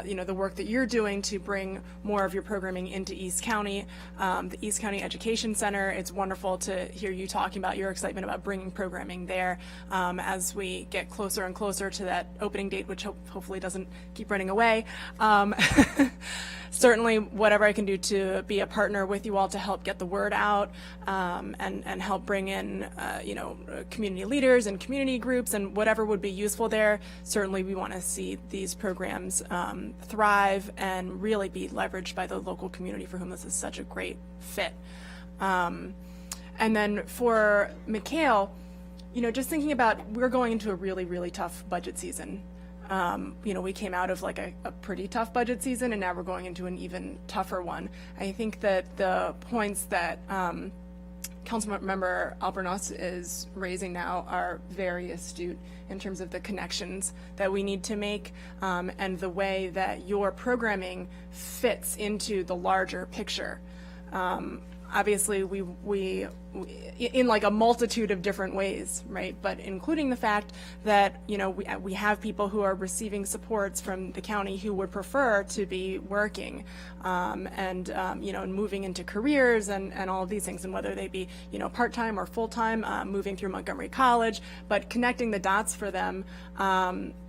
you know, the work that you're doing to bring more of your programming into East County. The East County Education Center, it's wonderful to hear you talking about your excitement about bringing programming there as we get closer and closer to that opening date, which hopefully doesn't keep running away. Certainly whatever I can do to be a partner with you all to help get the word out, and help bring in you know, community leaders and community groups and whatever would be useful there. Certainly we want to see these programs thrive and really be leveraged by the local community for whom this is such a great fit. And then for Mikhail, you know, just thinking about, we're going into a really, really tough budget season. You know, we came out of like a pretty tough budget season, and now we're going into an even tougher one. I think that the points that Councilmember Albornoz is raising now are very astute in terms of the connections that we need to make, and the way that your programming fits into the larger picture. Obviously, we in like a multitude of different ways, right? But including the fact that, you know, we have people who are receiving supports from the county who would prefer to be working, and you know, and moving into careers and all of these things, and whether they be, you know, part-time or full-time, moving through Montgomery College, but connecting the dots for them.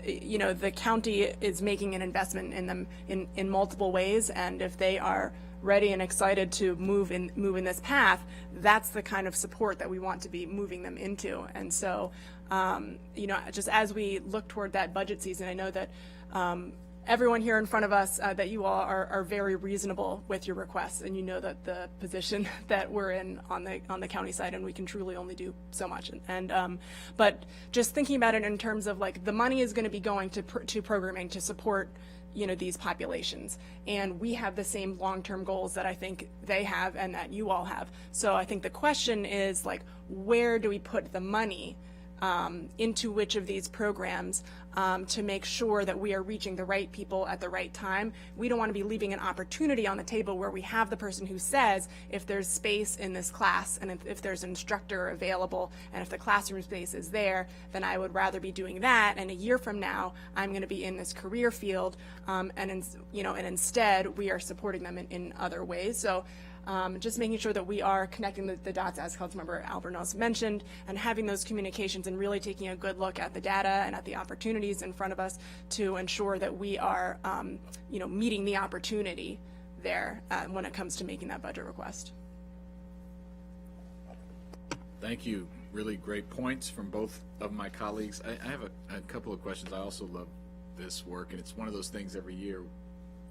You know, the county is making an investment in them in multiple ways, and if they are ready and excited to move in this path, that's the kind of support that we want to be moving them into. And so, you know, just as we look toward that budget season, I know that everyone here in front of us, that you all are very reasonable with your requests, and you know that the position that we're in on the county side, and we can truly only do so much. And but just thinking about it in terms of like, the money is going to be going to programming to support, you know, these populations, and we have the same long-term goals that I think they have and that you all have. So I think the question is like, where do we put the money into which of these programs to make sure that we are reaching the right people at the right time? We don't want to be leaving an opportunity on the table where we have the person who says, if there's space in this class, and if there's an instructor available, and if the classroom space is there, then I would rather be doing that, and a year from now I'm going to be in this career field, and instead we are supporting them in other ways. So just making sure that we are connecting the dots, as Councilmember Albornoz mentioned, and having those communications, and really taking a good look at the data and at the opportunities in front of us to ensure that we are, you know, meeting the opportunity there when it comes to making that budget request. Thank you. Really great points from both of my colleagues. I have a couple of questions. I also love this work, and it's one of those things every year.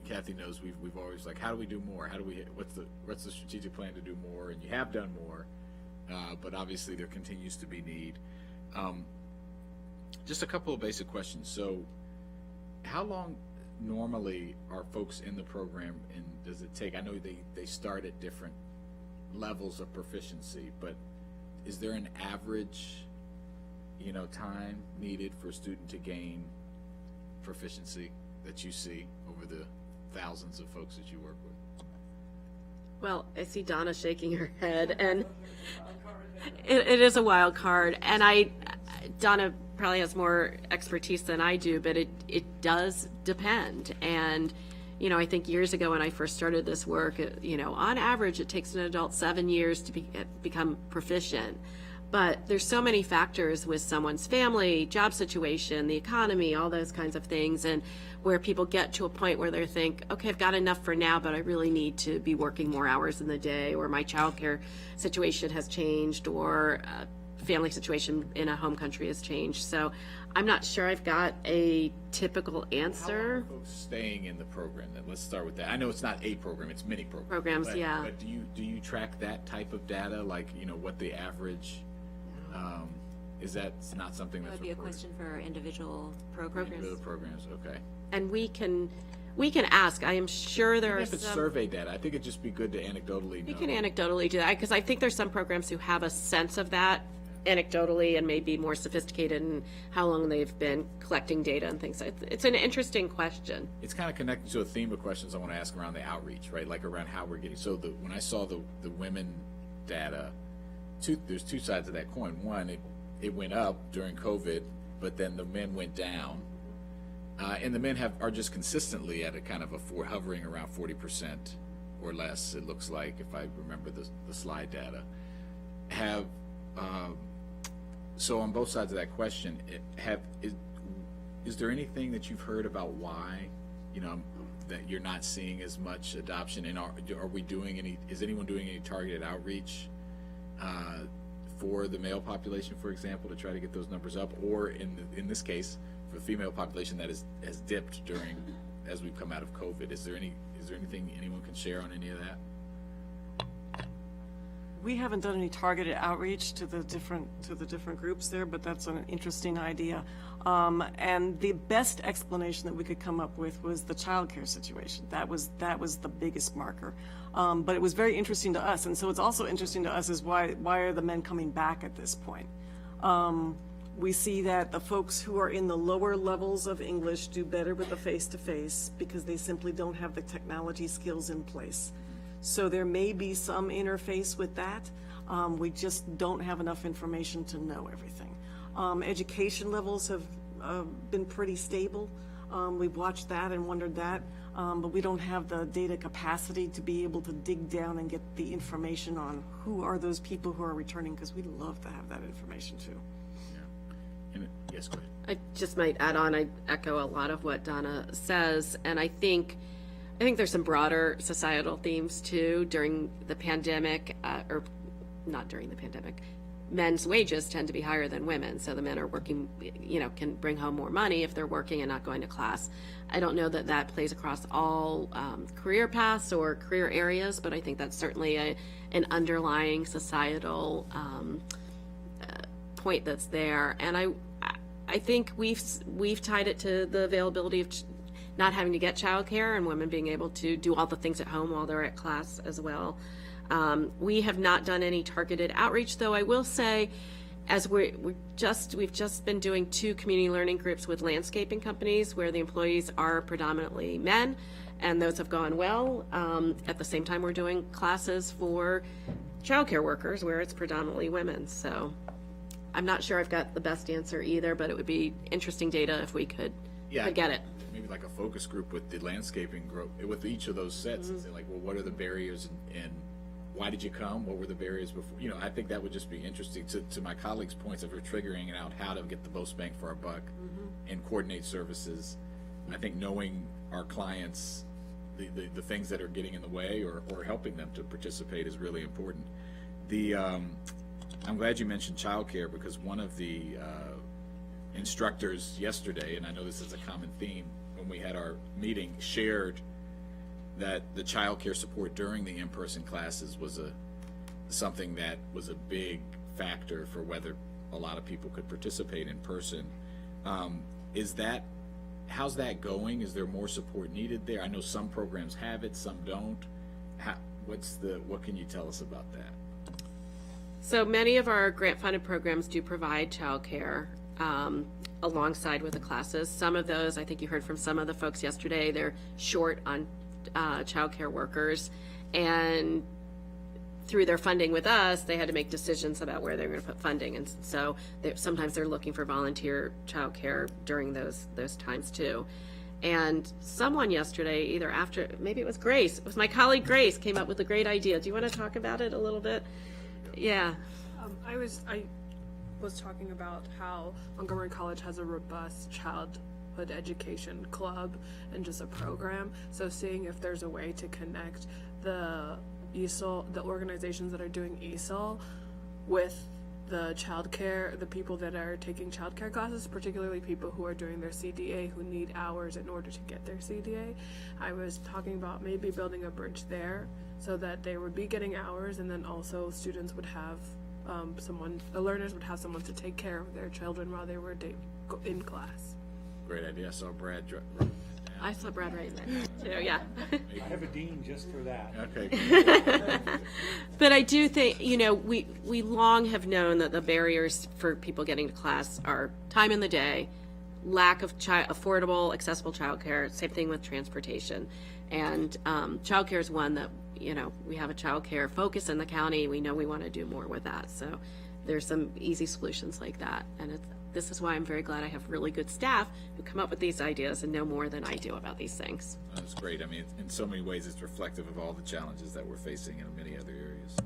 Kathy knows we've always like, how do we do more? How do we, what's the strategic plan to do more? And you have done more, but obviously there continues to be need. Just a couple of basic questions. So how long normally are folks in the program, and does it take, I know they start at different levels of proficiency, but is there an average, you know, time needed for a student to gain proficiency that you see over the thousands of folks that you work with? Well, I see Donna shaking her head, and it is a wild card. And Donna probably has more expertise than I do, but it does depend. And, you know, I think years ago when I first started this work, you know, on average, it takes an adult 7 years to become proficient. But there's so many factors with someone's family, job situation, the economy, all those kinds of things, and where people get to a point where they think, okay, I've got enough for now, but I really need to be working more hours in the day, or my childcare situation has changed, or family situation in a home country has changed. So I'm not sure I've got a typical answer. How are folks staying in the program? Then let's start with that. I know it's not a program; it's many programs. Programs, yeah. But do you track that type of data, like, you know, what the average? Is that not something That that's would be a reported? question for individual programs. Individual programs, okay. And we can ask. I am sure there Even are if it's some. survey data, I think it'd just be good to anecdotally know. You can anecdotally do that, because I think there's some programs who have a sense of that anecdotally and may be more sophisticated in how long they've been collecting data and things. It's an interesting question. It's kind of connected to a theme of questions I want to ask around the outreach, right? Like around how we're getting. So when I saw the women data, there's two sides of that coin. One, it went up during COVID, but then the men went down, and the men are just consistently at a kind of hovering around 40% or less. It looks like, if I remember the slide data. So on both sides of that question, is there anything that you've heard about why, you know, that you're not seeing as much adoption? And are we doing is anyone doing any targeted outreach for the male population, for example, to try to get those numbers up, or in this case, for the female population that has dipped as we've come out of COVID? Is there anything anyone can share on any of that? We haven't done any targeted outreach to the different groups there, but that's an interesting idea. And the best explanation that we could come up with was the childcare situation. That was the biggest marker. But it was very interesting to us, and so it's also interesting to us is why are the men coming back at this point? We see that the folks who are in the lower levels of English do better with the face-to-face because they simply don't have the technology skills in place. So there may be some interface with that. We just don't have enough information to know everything. Education levels have been pretty stable. We've watched that and wondered that, but we don't have the data capacity to be able to dig down and get the information on who are those people who are returning, because we'd love to have that information too. Yeah. Yes, go ahead. I just might add on, I echo a lot of what Donna says, and I think there's some broader societal themes too during the pandemic, or not during the pandemic. Men's wages tend to be higher than women, so the men are working, you know, can bring home more money if they're working and not going to class. I don't know that that plays across all career paths or career areas, but I think that's certainly an underlying societal point that's there. And I think we've tied it to the availability of not having to get childcare and women being able to do all the things at home while they're at class as well. We have not done any targeted outreach, though I will say, as we've just been doing 2 community learning groups with landscaping companies where the employees are predominantly men, and those have gone well. At the same time, we're doing classes for childcare workers where it's predominantly women. So I'm not sure I've got the best answer either, but it would be interesting data if we could get it. Maybe like a focus group with the landscaping group, with each of those sets, and say like, well, what are the barriers and why did you come? What were the barriers before? You know, I think that would just be interesting to my colleagues' points of figuring out how to get the most bang for our buck and coordinate services. I think knowing our clients, the things that are getting in the way or helping them to participate is really important. I'm glad you mentioned childcare, because one of the instructors yesterday, and I know this is a common theme, when we had our meeting, shared that the child care support during the in-person classes was something that was a big factor for whether a lot of people could participate in person. How's that going? Is there more support needed there? I know some programs have it, some don't. What can you tell us about that? So many of our grant-funded programs do provide childcare alongside with the classes. Some of those, I think you heard from some of the folks yesterday, they're short on childcare workers, and through their funding with us, they had to make decisions about where they're going to put funding, and so sometimes they're looking for volunteer childcare during those times too. And someone yesterday, either after, maybe it was Grace, it was my colleague Grace, came up with a great idea. Do you want to talk about it a little bit? Yeah. I was talking about how Montgomery College has a robust childhood education club and just a program. So seeing if there's a way to connect the organizations that are doing ESOL with the childcare, the people that are taking childcare classes, particularly people who are doing their CDA who need hours in order to get their CDA. I was talking about maybe building a bridge there so that they would be getting hours, and then also students would have the learners would have someone to take care of their children while they were in class. Great idea. I saw Brad. I saw Brad right there too, yeah. I have a dean just for that. Okay. But I do think, we long have known that the barriers for people getting to class are time in the day, lack of affordable, accessible childcare, same thing with transportation. And childcare is one that, we have a childcare focus in the county. We know we want to do more with that. So there's some easy solutions like that. And this is why I'm very glad I have really good staff who come up with these ideas and know more than I do about these things. That's great. I mean, in so many ways, it's reflective of all the challenges that we're facing in many other areas.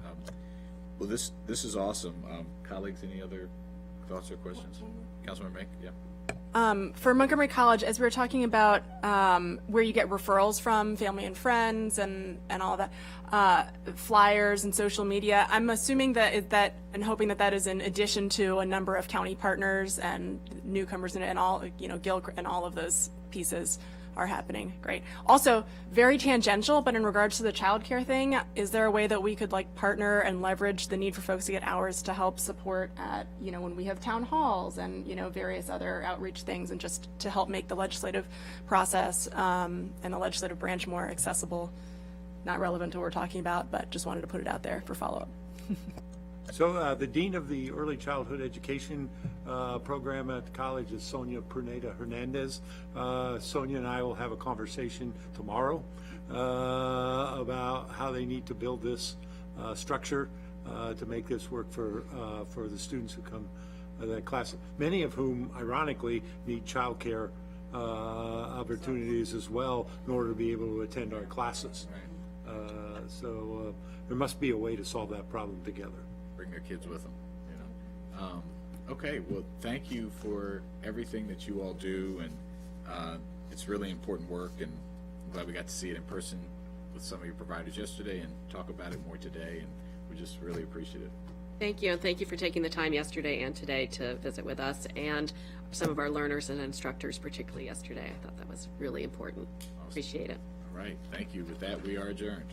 Well, this is awesome. Colleagues, any other thoughts or questions? Councilmember Mink? Yeah. For Montgomery College, as we were talking about where you get referrals from, family and friends and all that, flyers and social media, I'm assuming that and hoping that is in addition to a number of county partners and newcomers and all, Gil and all of those pieces are happening. Great. Also, very tangential, but in regards to the childcare thing, is there a way that we could partner and leverage the need for folks to get hours to help support at, when we have town halls and, various other outreach things, and just to help make the legislative process and the legislative branch more accessible? Not relevant to what we're talking about, but just wanted to put it out there for follow-up. So the Dean of the Early Childhood Education program at the college is Sonia Perneda Hernandez. Sonia and I will have a conversation tomorrow about how they need to build this structure to make this work for the students who come to that class, many of whom, ironically, need childcare opportunities as well in order to be able to attend our classes. So there must be a way to solve that problem together. Bring their kids with them, Okay, well, thank you for everything that you all do, and it's really important work, and I'm glad we got to see it in person with some of your providers yesterday and talk about it more today, and we just really appreciate it. Thank you, and thank you for taking the time yesterday and today to visit with us and some of our learners and instructors, particularly yesterday. I thought that was really important. Awesome. Appreciate it. All right, thank you. With that, we are adjourned.